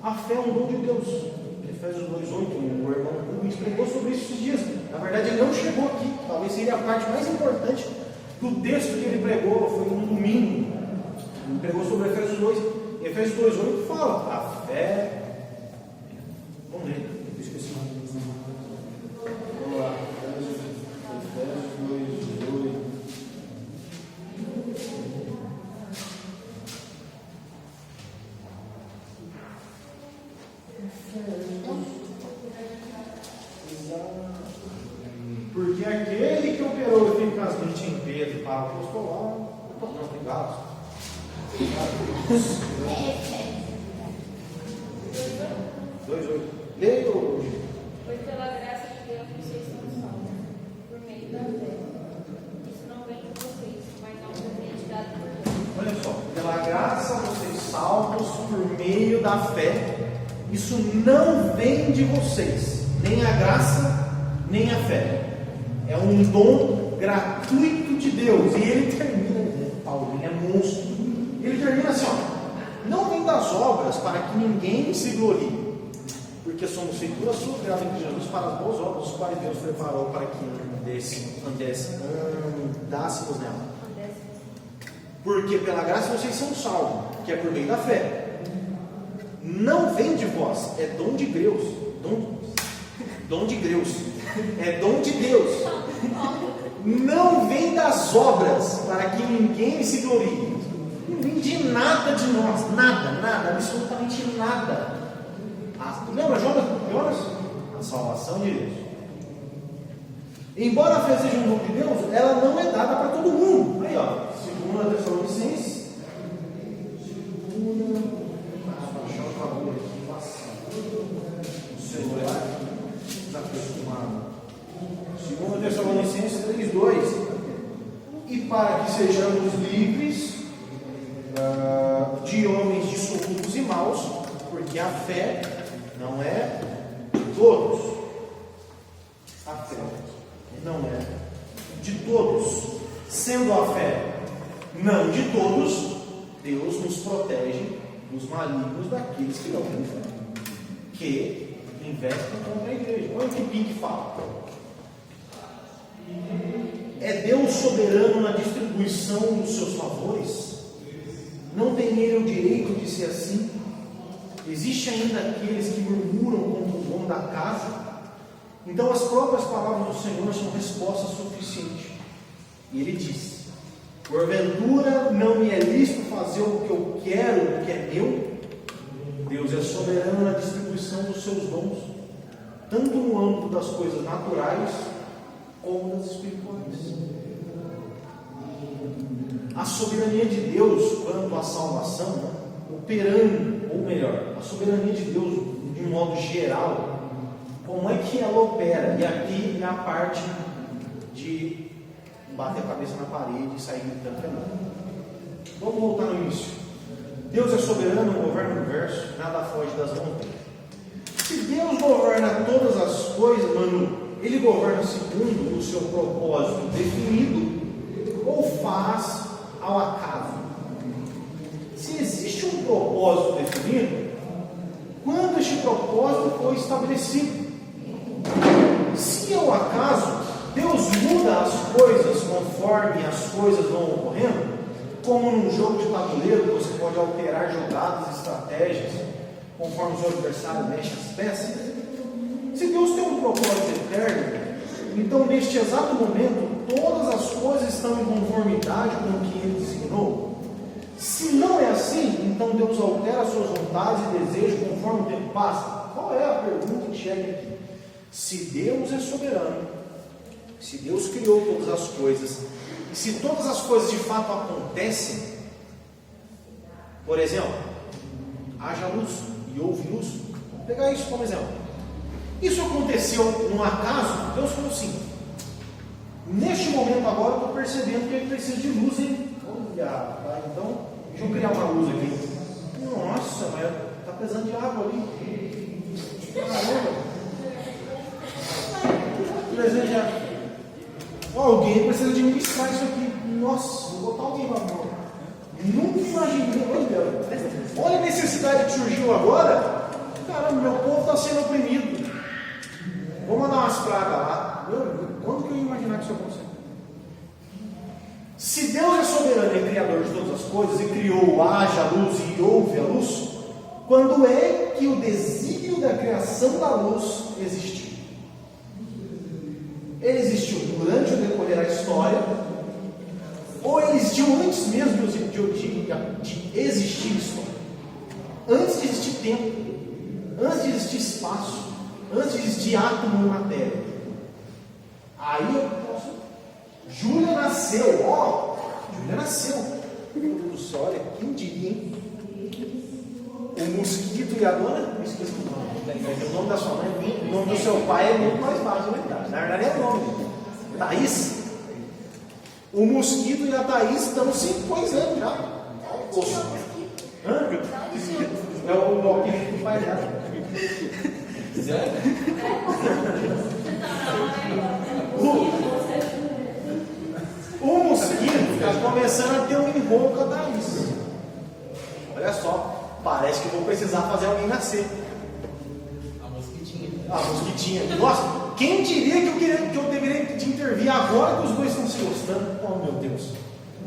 A fé é um dom de Deus. Efésios 2:8, o irmão Rubens pregou sobre isso esses dias. Na verdade, ele não chegou aqui. Talvez seria a parte mais importante do texto que ele pregou. Foi no domingo. Ele pregou sobre Efésios 2. Efésios 2:8 fala: a fé. Vamos ler. Eu esqueci. Vamos lá. Efésios 2:8. Porque aquele que operou eficazmente em Pedro para o apostolado, não tem gatos. 2:8. Leia hoje. Foi pela graça de Deus que vocês são salvos, por meio da fé. Isso não vem de vocês, mas é um presente dado por Deus. Olha só, pela graça vocês salvos por meio da fé. Isso não vem de vocês, nem a graça, nem a fé. É um dom gratuito de Deus. E ele termina, Paulo, ele é monstro. Ele termina assim, ó: não vem das obras para que ninguém se glorie, porque somos feitura sua, criada em Jesus para as boas obras, os quais Deus preparou para que andássemos nela. Porque pela graça vocês são salvos, que é por meio da fé. Não vem de vós, é dom de Deus. Dom de Deus. É dom de Deus. Não vem das obras, para que ninguém se glorie. Não vem de nada de nós, nada, absolutamente nada. Lembra Jonas? A salvação de Deus. Embora a fé seja um dom de Deus, ela não é dada para todo mundo. Aí, ó, 2 Tessalonicenses. O celular está acostumado. 2 Tessalonicenses 3:2. E para que sejamos livres de homens dissolutos e maus, porque a fé não é de todos. A fé não é de todos. Sendo a fé não de todos, Deus nos protege dos malignos daqueles que não têm fé, que investem contra a igreja. Olha o que Pink fala. É Deus soberano na distribuição dos seus favores? Não tem ele o direito de ser assim? Existe ainda aqueles que murmuram contra o dono da casa? Então as próprias palavras do Senhor são resposta suficiente. E ele diz: porventura não me é lícito fazer o que eu quero, o que é meu? Deus é soberano na distribuição dos seus dons, tanto no âmbito das coisas naturais como das espirituais. A soberania de Deus quanto à salvação, operando, ou melhor, a soberania de Deus de um modo geral, como é que ela opera? E aqui é a parte de bater a cabeça na parede e sair gritando. Vamos voltar no início. Deus é soberano, governa o universo, nada foge das mãos dele. Se Deus governa todas as coisas, Ele governa segundo o seu propósito definido ou faz ao acaso? Se existe um propósito definido, quando este propósito foi estabelecido? Se ao acaso Deus muda as coisas conforme as coisas vão ocorrendo, como num jogo de tabuleiro, você pode alterar jogadas, estratégias, conforme o seu adversário mexe as peças. Se Deus tem um propósito eterno, então neste exato momento, todas as coisas estão em conformidade com o que Ele designou. Se não é assim, então Deus altera as suas vontades e desejos conforme o tempo passa. Qual é a pergunta que chega aqui? Se Deus é soberano, se Deus criou todas as coisas, e se todas as coisas de fato acontecem, por exemplo, haja luz e houve luz, vamos pegar isso como exemplo. Isso aconteceu num acaso? Deus falou assim: neste momento agora eu estou percebendo que ele precisa de luz, hein? Olha, tá, então deixa eu criar uma luz aqui. Nossa, mas está precisando de água ali. Caramba! Precisa de água. Alguém precisa administrar isso aqui. Nossa, vou botar alguém lá fora. Nunca imaginei. Olha a necessidade que surgiu agora. Caramba, meu povo está sendo oprimido. Vou mandar umas pragas lá. Quando que eu ia imaginar que isso ia acontecer? Se Deus é soberano e criador de todas as coisas, e criou haja luz e houve a luz, quando é que o desígnio da criação da luz existiu? Ele existiu durante o decorrer da história, ou ele existiu antes mesmo de existir história? Antes de existir tempo, antes de existir espaço, antes de existir átomo e matéria. Aí eu posso. Júlia nasceu, ó, Júlia nasceu. Meu Deus do céu, olha, quem diria, hein? O mosquito e a dona, me esqueci o nome. O nome da sua mãe, o nome do seu pai é muito mais fácil de lembrar. Na verdade é o nome dele. Thaís. O mosquito e a Thaís estão se coisando já. Hã? É o alquimista do pai dela. começando a ter um enrolo com a Thaís. Olha só, parece que vou precisar fazer alguém nascer. A mosquitinha. A mosquitinha. Nossa, quem diria que eu deveria te intervir agora que os dois estão se gostando? Oh meu Deus.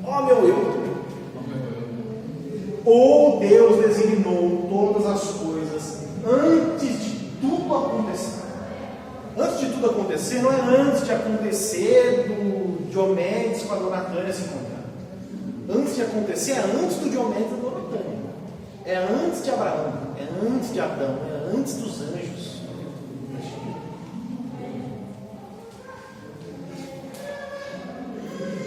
Oh meu eu. Ou Deus designou todas as coisas antes de tudo acontecer. Antes de tudo acontecer, não é antes de acontecer do Diomedes com a Dona Tânia se encontrar. Antes de acontecer, é antes do Diomedes e da Dona Tânia. É antes de Abraão, é antes de Adão, é antes dos anjos.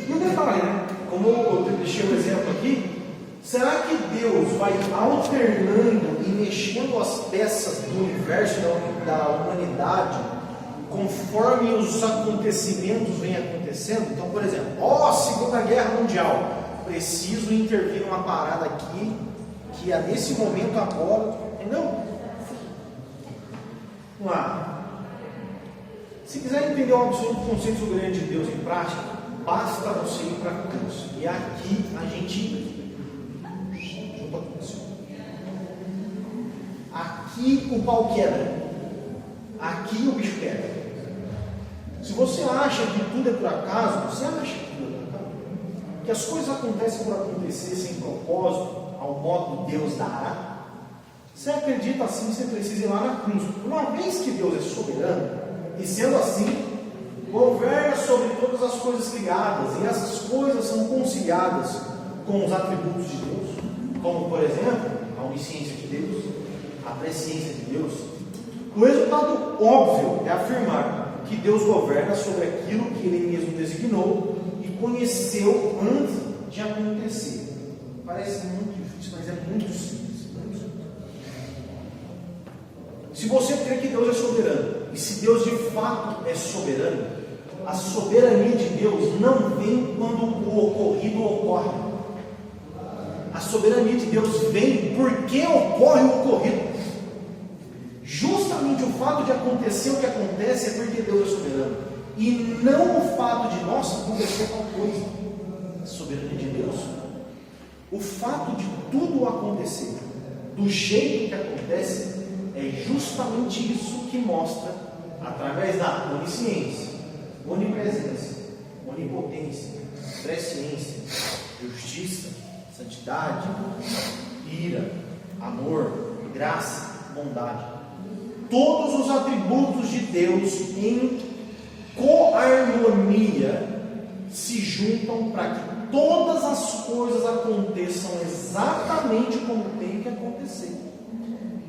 E um detalhe, né? Como eu deixei um exemplo aqui, será que Deus vai alternando e mexendo as peças do universo, da humanidade, conforme os acontecimentos vêm acontecendo? Então, por exemplo, Segunda Guerra Mundial, preciso intervir numa parada aqui, que é nesse momento agora, entendeu? Vamos lá. Se quiser entender o absoluto conceito soberano de Deus em prática, basta você ir para a cruz. E aqui a gente junta com isso. Aqui o pau quebra. Aqui o bicho quebra. Se você acha que tudo é por acaso, você acha que tudo é por acaso? Que as coisas acontecem por acontecer sem propósito, ao modo que Deus dará? Você acredita assim, você precisa ir lá na cruz. Uma vez que Deus é soberano, e sendo assim, governa sobre todas as coisas criadas, e essas coisas são conciliadas com os atributos de Deus, como por exemplo, a onisciência de Deus, a presciência de Deus. O resultado óbvio é afirmar que Deus governa sobre aquilo que Ele mesmo designou e conheceu antes de acontecer. Parece muito difícil, mas é muito simples. Se você crê que Deus é soberano, e se Deus de fato é soberano, a soberania de Deus não vem quando o ocorrido ocorre. A soberania de Deus vem porque ocorre o ocorrido. Justamente o fato de acontecer o que acontece é porque Deus é soberano. E não o fato de, nossa, aconteceu tal coisa. A soberania de Deus. O fato de tudo acontecer do jeito que acontece é justamente isso que mostra, através da onisciência, onipresença, onipotência, presciência, justiça, santidade, ira, amor, graça, bondade. Todos os atributos de Deus em coarmonia se juntam para que todas as coisas aconteçam exatamente como tem que acontecer.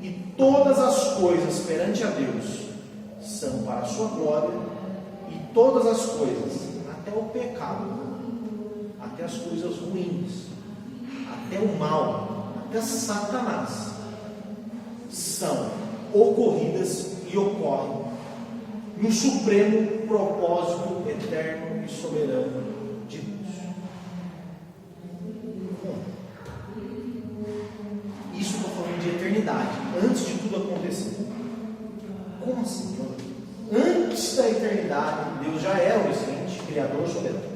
E todas as coisas perante a Deus são para a sua glória, e todas as coisas, até o pecado, até as coisas ruins, até o mal, até Satanás, são ocorridas e ocorrem no supremo propósito eterno e soberano de Deus. Isso estou falando de eternidade, antes de tudo acontecer. Como assim? Antes da eternidade, Deus já era onisciente, criador soberano.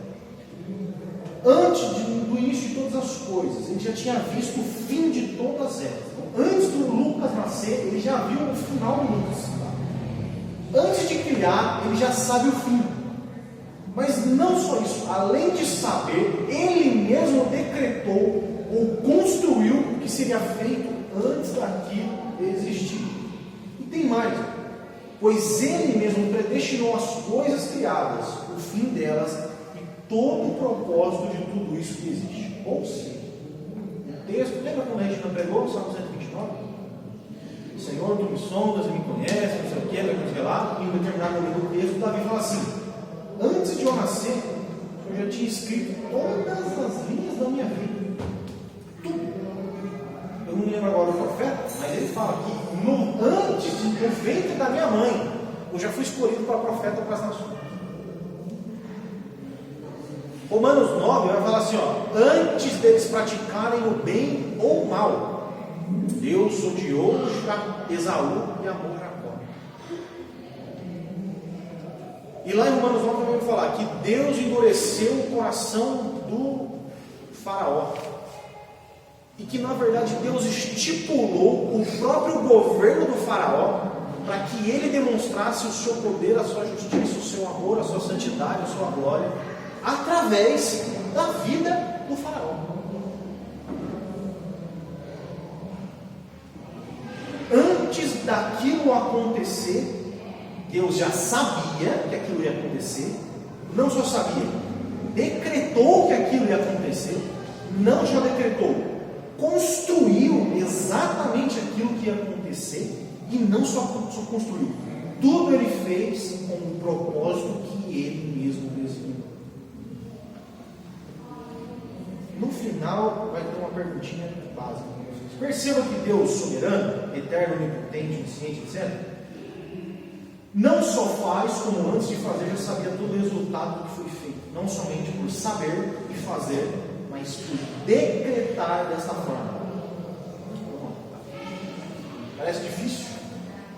Antes do início de todas as coisas, Ele já tinha visto o fim de todas elas. Antes do Lucas nascer, Ele já viu o final do Lucas. Antes de criar, Ele já sabe o fim. Mas não só isso, além de saber, Ele mesmo decretou ou construiu o que seria feito antes daquilo existir. E tem mais, pois Ele mesmo predestinou as coisas criadas, o fim delas e todo o propósito de tudo isso que existe. Ou seja, o texto, lembra quando a gente não pregou o Salmo 129? Senhor, tu me sondas e me conheces, não sei o que, não sei lá, e em um determinado momento do texto, Davi fala assim: antes de eu nascer, eu já tinha escrito todas as linhas da minha vida. Tudo. Eu não me lembro agora do profeta, mas ele fala que antes do ventre da minha mãe, eu já fui escolhido para profeta para as nações. Romanos 9 vai falar assim: antes deles praticarem o bem ou o mal, Deus odiou Esaú e amou Jacó. E lá em Romanos 9 também vai falar que Deus endureceu o coração Faraó. E que na verdade Deus estipulou o próprio governo do Faraó para que ele demonstrasse o seu poder, a sua justiça, o seu amor, a sua santidade, a sua glória, através da vida do Faraó. Antes daquilo acontecer, Deus já sabia que aquilo ia acontecer, não só sabia, decretou que aquilo ia acontecer, não só decretou, construiu exatamente aquilo que ia acontecer, e não só construiu, tudo ele fez com o propósito que ele mesmo designou. No final, vai ter uma perguntinha básica para vocês. Perceba que Deus soberano, eterno, onipotente, onisciente, etc., não só faz, como antes de fazer, já sabia todo o resultado do que foi feito. Não somente por saber e fazer, mas por decretar dessa forma. Parece difícil,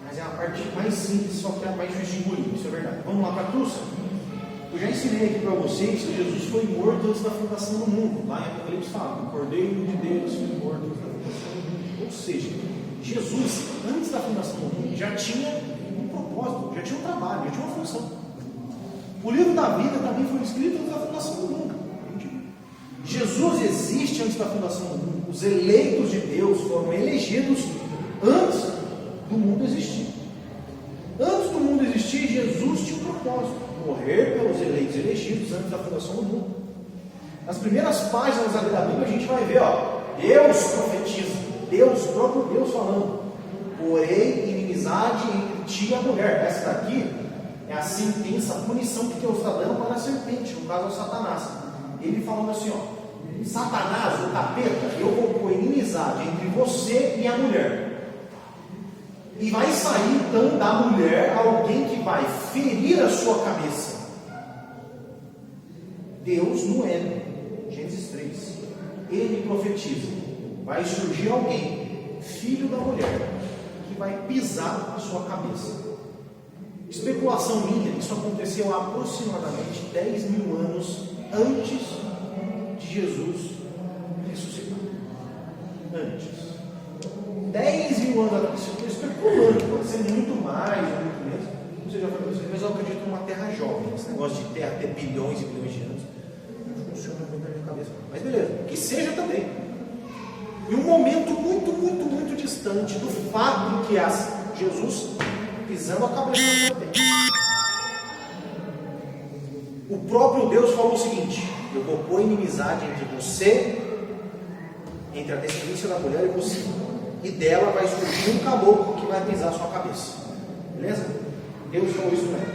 mas é a parte mais simples, só que é a mais difícil de engolir. Isso é verdade. Vamos lá para a cruz? Eu já ensinei aqui para vocês que Jesus foi morto antes da fundação do mundo. Lá em Apocalipse fala, o Cordeiro de Deus foi morto antes da fundação do mundo. Ou seja, Jesus, antes da fundação do mundo, já tinha um propósito, já tinha um trabalho, já tinha uma função. O livro da vida também foi escrito antes da fundação do mundo. Jesus existe antes da fundação do mundo. Os eleitos de Deus foram elegidos antes do mundo existir. Antes do mundo existir, Jesus tinha um propósito: morrer pelos eleitos elegidos antes da fundação do mundo. Nas primeiras páginas da Bíblia a gente vai ver, Deus profetiza, Deus, próprio Deus falando: porém inimizade entre ti e a mulher. Essa daqui é a sentença, a punição que Deus está dando para a serpente, no caso é o Satanás. Ele falando assim, Satanás, o capeta, eu vou pôr inimizade entre você e a mulher. E vai sair então da mulher alguém que vai ferir a sua cabeça. Deus no Éden, Gênesis 3, ele profetiza: vai surgir alguém, filho da mulher, que vai pisar a sua cabeça. Especulação minha, isso aconteceu há aproximadamente 10 mil anos antes de Jesus ressuscitar. Antes. 10 mil anos atrás, eu estou especulando, pode ser muito mais, ou muito menos. Não sei já falei para vocês, mas eu acredito numa terra jovem. Esse negócio de terra ter bilhões e bilhões de anos não funciona muito na minha cabeça. Mas beleza, que seja também. Em um momento muito, muito, muito distante do fato que Jesus pisando a cabeça da serpente. O próprio Deus falou o seguinte: eu vou pôr inimizade entre você, entre a descendência da mulher e você, e dela vai surgir um caboclo que vai pisar a sua cabeça. Beleza? Deus falou isso mesmo.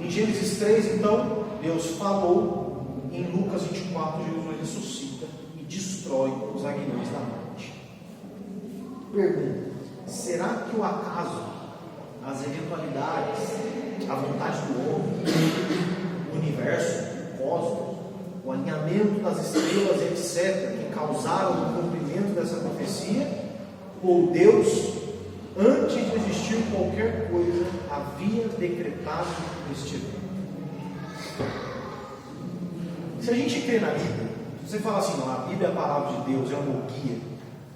Em Gênesis 3, então, Deus falou. Em Lucas 24, Jesus ressuscita e destrói os aguilhões da morte. Pergunta: será que o acaso, as eventualidades, a vontade do homem, o universo, o cosmos, o alinhamento das estrelas, etc., que causaram o cumprimento dessa profecia, ou Deus, antes de existir qualquer coisa, havia decretado este evento? Se a gente crê na Bíblia, se você falar assim, não, a Bíblia é a palavra de Deus, é o meu guia,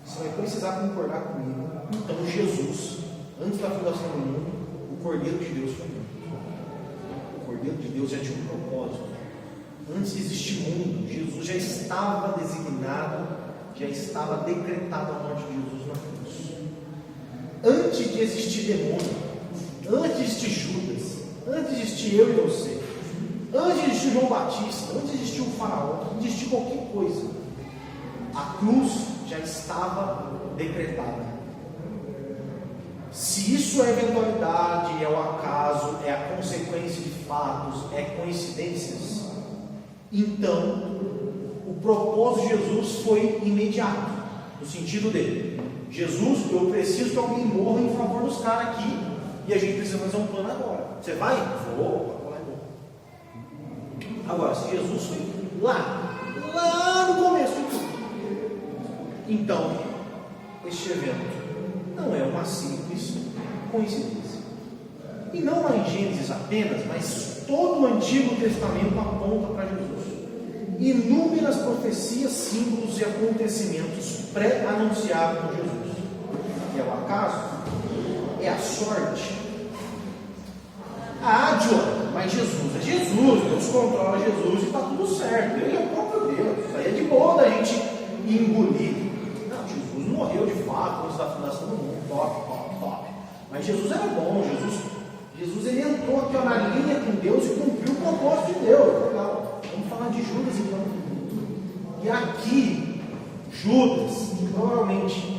você vai precisar concordar comigo. Então Jesus, antes da fundação do mundo, o Cordeiro de Deus foi morto. O Cordeiro de Deus já tinha um propósito. Antes de existir mundo, Jesus já estava designado, já estava decretada a morte de Jesus na cruz. Antes de existir demônio, antes de existir Judas, antes de existir eu e você, antes de existir João Batista, antes de existir o Faraó, antes de existir qualquer coisa, a cruz já estava decretada. Se isso é eventualidade, é o acaso, é a consequência de fatos, é coincidências, então o propósito de Jesus foi imediato, no sentido dele: Jesus, eu preciso que alguém morra em favor dos caras aqui, e a gente precisa fazer um plano agora. Você vai? Vou lá e vou. Agora, se Jesus foi lá no começo de tudo, então este evento não é uma simples coincidência. E não lá em Gênesis apenas, mas todo o Antigo Testamento aponta para Jesus. inúmeras profecias, símbolos e acontecimentos pré-anunciados por Jesus. É o acaso? É a sorte? Joana, mas Jesus é Jesus, Deus controla Jesus e está tudo certo. Ele é o próprio Deus. Isso aí é de boa da gente engolir. Não, Jesus morreu de fato antes da fundação do mundo. Top. Mas Jesus era bom. Jesus ele entrou aqui na linha com Deus e cumpriu o propósito de Deus. Legal. Vamos falar de Judas então. E aqui, Judas, provavelmente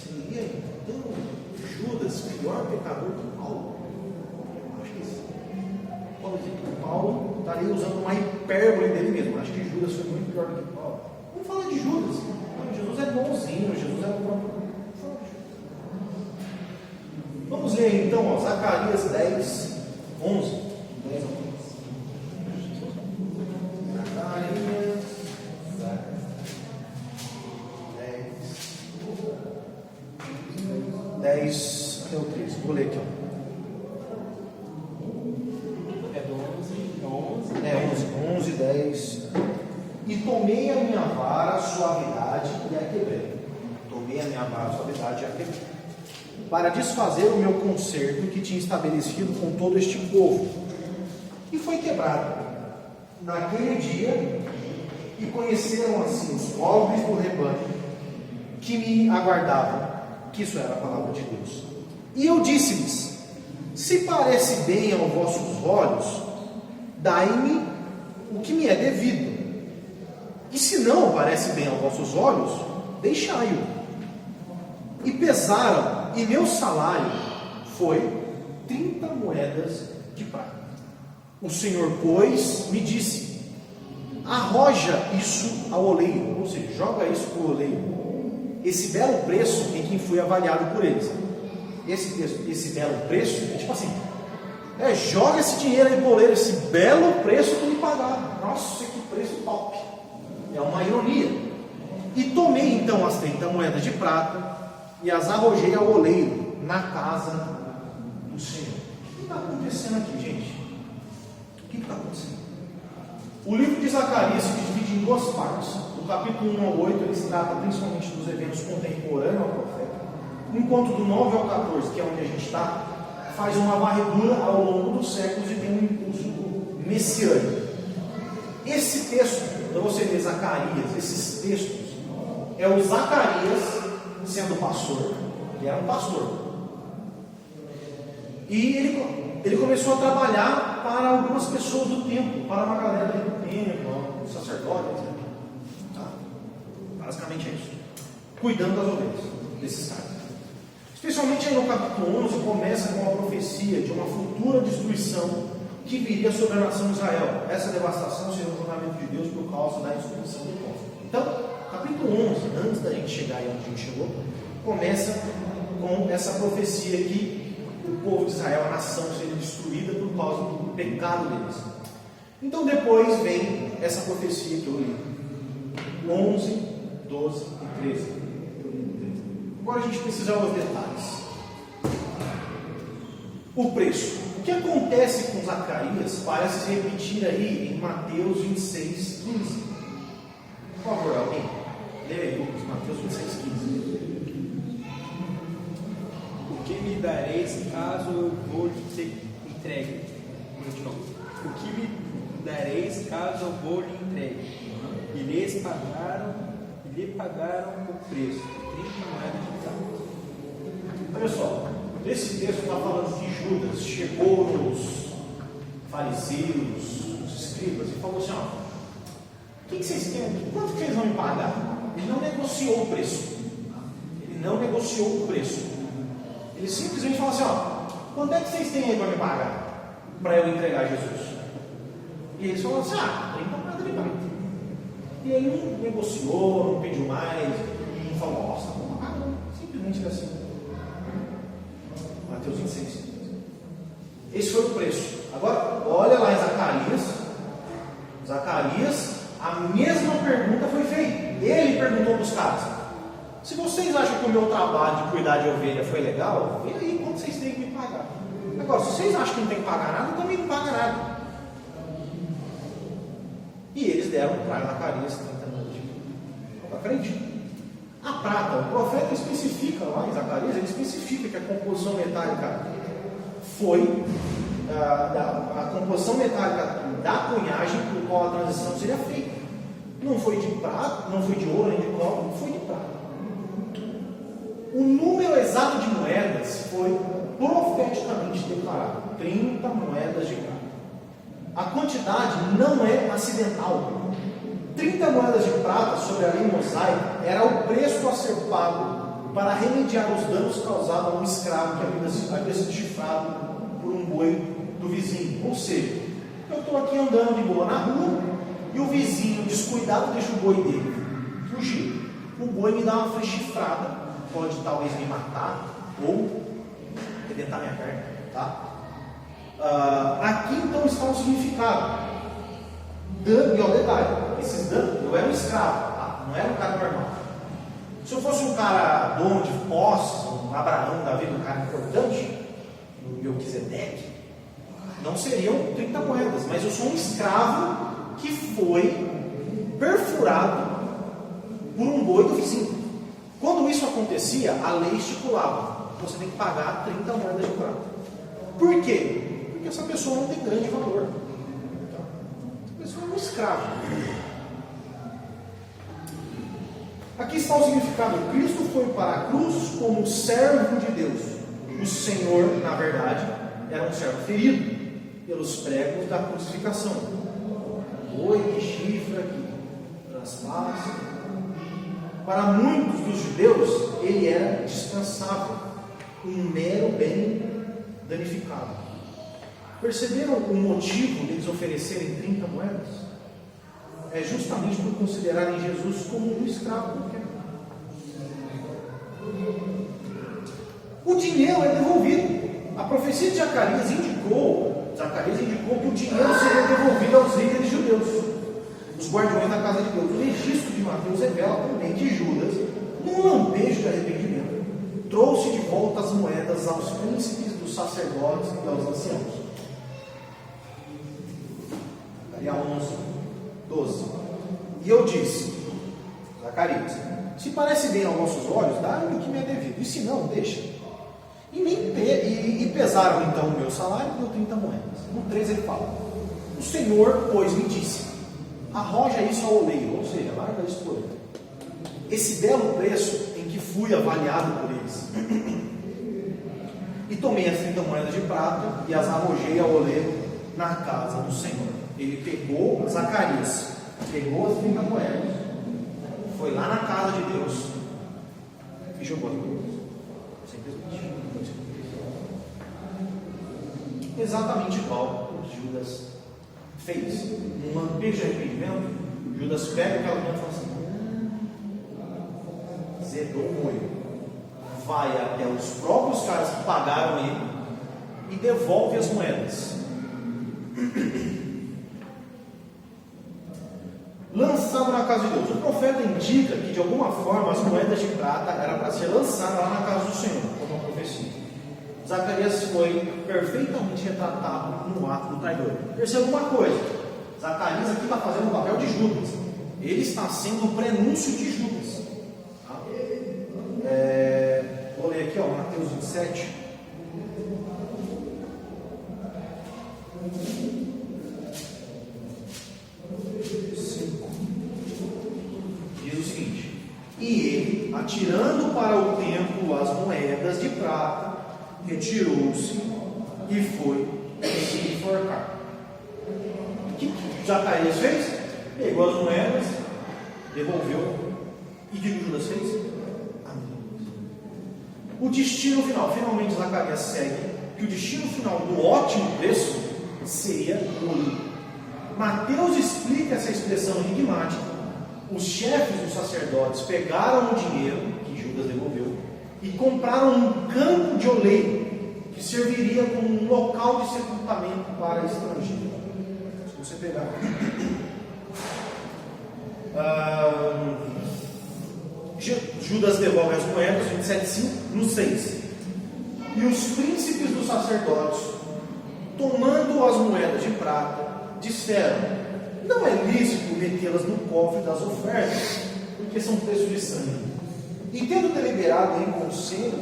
seria então Judas pior pecador que Paulo? Eu acho que sim. Paulo estaria usando uma hipérbole dele mesmo. Eu acho que Judas foi muito pior do que Paulo. Vamos falar de Judas. Jesus é bonzinho, Jesus é o próprio. Vamos ler então, ó, Zacarias 10, 11. 10 a 11. Zacarias 10 até o 13. Vou ler aqui, ó. É do 11, 11, 10. E tomei a minha vara, suavidade e a quebrei. Tomei a minha vara, suavidade e a quebrei. Para desfazer o meu concerto que tinha estabelecido com todo este povo. E foi quebrado naquele dia, e conheceram assim os pobres do rebanho que me aguardavam, que isso era a palavra de Deus. E eu disse-lhes: se parece bem aos vossos olhos, dai-me o que me é devido. E se não parece bem aos vossos olhos, deixai-o. E pesaram, e meu salário foi 30 moedas de prata. O Senhor, pois, me disse: arroja isso ao oleiro, ou seja, joga isso para o oleiro. Esse belo preço em quem fui avaliado por eles. Esse belo preço é tipo assim: joga esse dinheiro aí para o oleiro, esse belo preço que me pagaram. Nossa, que preço top! É uma ironia. E tomei então as 30 moedas de prata e as arrojei ao oleiro na casa do Senhor. O que está acontecendo aqui, gente? O que está acontecendo? O livro de Zacarias se divide em duas partes. Do capítulo 1 ao 8, ele se trata principalmente dos eventos contemporâneos ao profeta, enquanto do 9 ao 14, que é onde a gente está, faz uma varredura ao longo dos séculos e tem um impulso messiânico. Esse texto, para você ver Zacarias, esses textos, é o Zacarias sendo pastor. Ele era um pastor. E ele começou a trabalhar para algumas pessoas do templo, para uma galera do templo, os sacerdotes, etc. Tá? Basicamente é isso. Cuidando das ovelhas, desses caras. Especialmente aí no capítulo 11, começa com a profecia de uma futura destruição que viria sobre a nação de Israel. Essa devastação seria o julgamento de Deus por causa da destruição do povo. Então, capítulo 11, antes da gente chegar aí onde a gente chegou, começa com essa profecia que o povo de Israel, a nação, seria destruída por causa do pecado deles. Então depois vem essa profecia que eu li, 11, 12 e 13. Agora a gente precisa ver os detalhes. O preço. O que acontece com Zacarias parece se repetir aí em Mateus 26, 15. Por favor, alguém? Leia aí, Lucas, Mateus 26, 15. O que me dareis caso eu vou lhe ser entregue? O que me dareis caso eu vou lhe entregue? E lhe pagaram o preço, 30 moedas de prata. Olha só, esse texto está falando que Judas chegou nos fariseus, nos escribas, e falou assim: ó, o que vocês querem? Quanto que vocês vão me pagar? Ele não negociou o preço. Ele não negociou o preço. Ele simplesmente falou assim: ó, quanto é que vocês têm aí para me pagar? Para eu entregar Jesus. E eles falaram assim: 30 moedas de prata. E ele não negociou, não pediu mais, não falou: nossa, vou pagar. Simplesmente era assim. Mateus 26. Esse foi o preço. Agora, olha lá em Zacarias. Zacarias, a mesma pergunta foi feita. Ele perguntou para os caras: se vocês acham que o meu trabalho de cuidar de ovelha foi legal, vê aí quanto vocês têm que me pagar. Agora, se vocês acham que não tem que pagar nada, também não paga nada. E eles deram para Zacarias 30 moedas de prata. Para frente. A prata, o profeta especifica lá em Zacarias, ele especifica que a composição metálica foi a composição metálica da cunhagem por qual a transição seria feita. Não foi de prata, não foi de ouro nem de cobre, foi de prata. O número exato de moedas foi profeticamente declarado: 30 moedas de prata. A quantidade não é acidental. 30 moedas de prata sobre a lei mosaica era o preço a ser pago para remediar os danos causados a um escravo que havia sido chifrado por um boi do vizinho. Ou seja, eu estou aqui andando de boa na rua e o vizinho descuidado deixa o boi dele fugir. O boi me dá uma frente chifrada, pode talvez me matar ou arrebentar minha perna, tá? Aqui então está o significado. Dano, e ao detalhe, esses danos, eu era um escravo, tá? Não era um cara normal. Se eu fosse um cara dono de posses, um Abraão da vida, um cara importante, um Melquisedeque, não seriam 30 moedas, mas eu sou um escravo que foi perfurado por um boi do vizinho. Quando isso acontecia, a lei estipulava: você tem que pagar 30 moedas de prata. Por quê? Porque essa pessoa não tem grande valor. A pessoa é um escravo. Aqui está o significado: Cristo foi para a cruz como servo de Deus. O Senhor, na verdade, era um servo ferido pelos pregos da crucificação. Boi que chifra, que traspassa. Para muitos dos judeus, ele era dispensável, um mero bem danificado. Perceberam o motivo deles oferecerem 30 moedas? É justamente por considerarem Jesus como um escravo qualquer. O dinheiro é devolvido. A profecia de Zacarias indicou que o dinheiro seria devolvido aos líderes judeus, os guardiões da casa de Deus. O registro de Mateus revela também que Judas, num lampejo de arrependimento, trouxe de volta as moedas aos príncipes, dos sacerdotes e aos anciãos. Daí a 11, 12. E eu disse, Zacarias: se parece bem aos nossos olhos, dá-me o que me é devido, e se não, deixa. E pesaram então o meu salário e deu 30 moedas. No 13 ele fala: o Senhor, pois, me disse: arroja isso ao oleiro, ou seja, larga isso por ele. Esse belo preço em que fui avaliado por eles. E tomei as 30 moedas de prata e as arrojei ao oleiro na casa do Senhor. Ele pegou Zacarias, pegou as 30 moedas, foi lá na casa de Deus e jogou as moedas. Simplesmente. Exatamente igual o que Judas fez. Num lampejo de arrependimento, Judas pega aquela moeda e fala assim: zedou o molho, vai até os próprios caras que pagaram ele e devolve as moedas. Lançado na casa de Deus. O profeta indica que de alguma forma as moedas de prata eram para ser lançadas lá na casa do Senhor, como uma profecia. Zacarias foi perfeitamente retratado no ato do traidor. Perceba uma coisa: Zacarias aqui está fazendo o papel de Judas. Ele está sendo o prenúncio de Judas. Tá? Vou ler aqui, Mateus 27. Diz o seguinte: e ele, atirando para o templo as moedas de prata, retirou-se e foi se enforcar. O que Zacarias fez? Pegou as moedas, devolveu. E o que Judas fez? O destino final, finalmente Zacarias segue que o destino final do ótimo preço seria o ouro. Mateus explica essa expressão enigmática. Os chefes dos sacerdotes pegaram o dinheiro que Judas devolveu e compraram um campo de oleiro que serviria como um local de sepultamento para estrangeiros. Se você pegar Judas devolve as moedas, 27,5 no 6. E os príncipes dos sacerdotes, tomando as moedas de prata, disseram: não é lícito metê-las no cofre das ofertas, porque são preços de sangue. E tendo deliberado em conselho,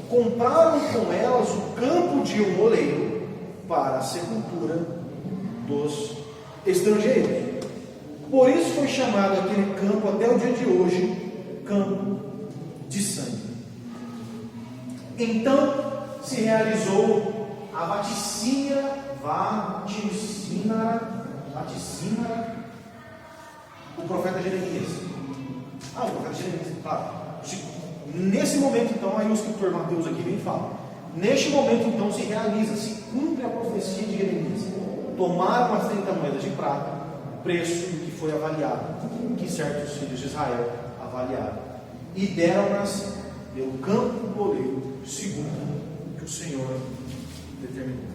compraram com elas o campo de um oleiro para a sepultura dos estrangeiros. Por isso foi chamado aquele campo até o dia de hoje, campo de sangue. Então se realizou a vaticínara, o profeta Jeremias. O profeta Jeremias, claro. Nesse momento, então, aí o escritor Mateus aqui vem e fala: neste momento, então, se realiza, se cumpre a profecia de Jeremias. Tomaram as 30 moedas de prata, preço que foi avaliado, que certos filhos de Israel avaliaram, e deram-nas pelo campo do oleiro, segundo o que o Senhor determinou.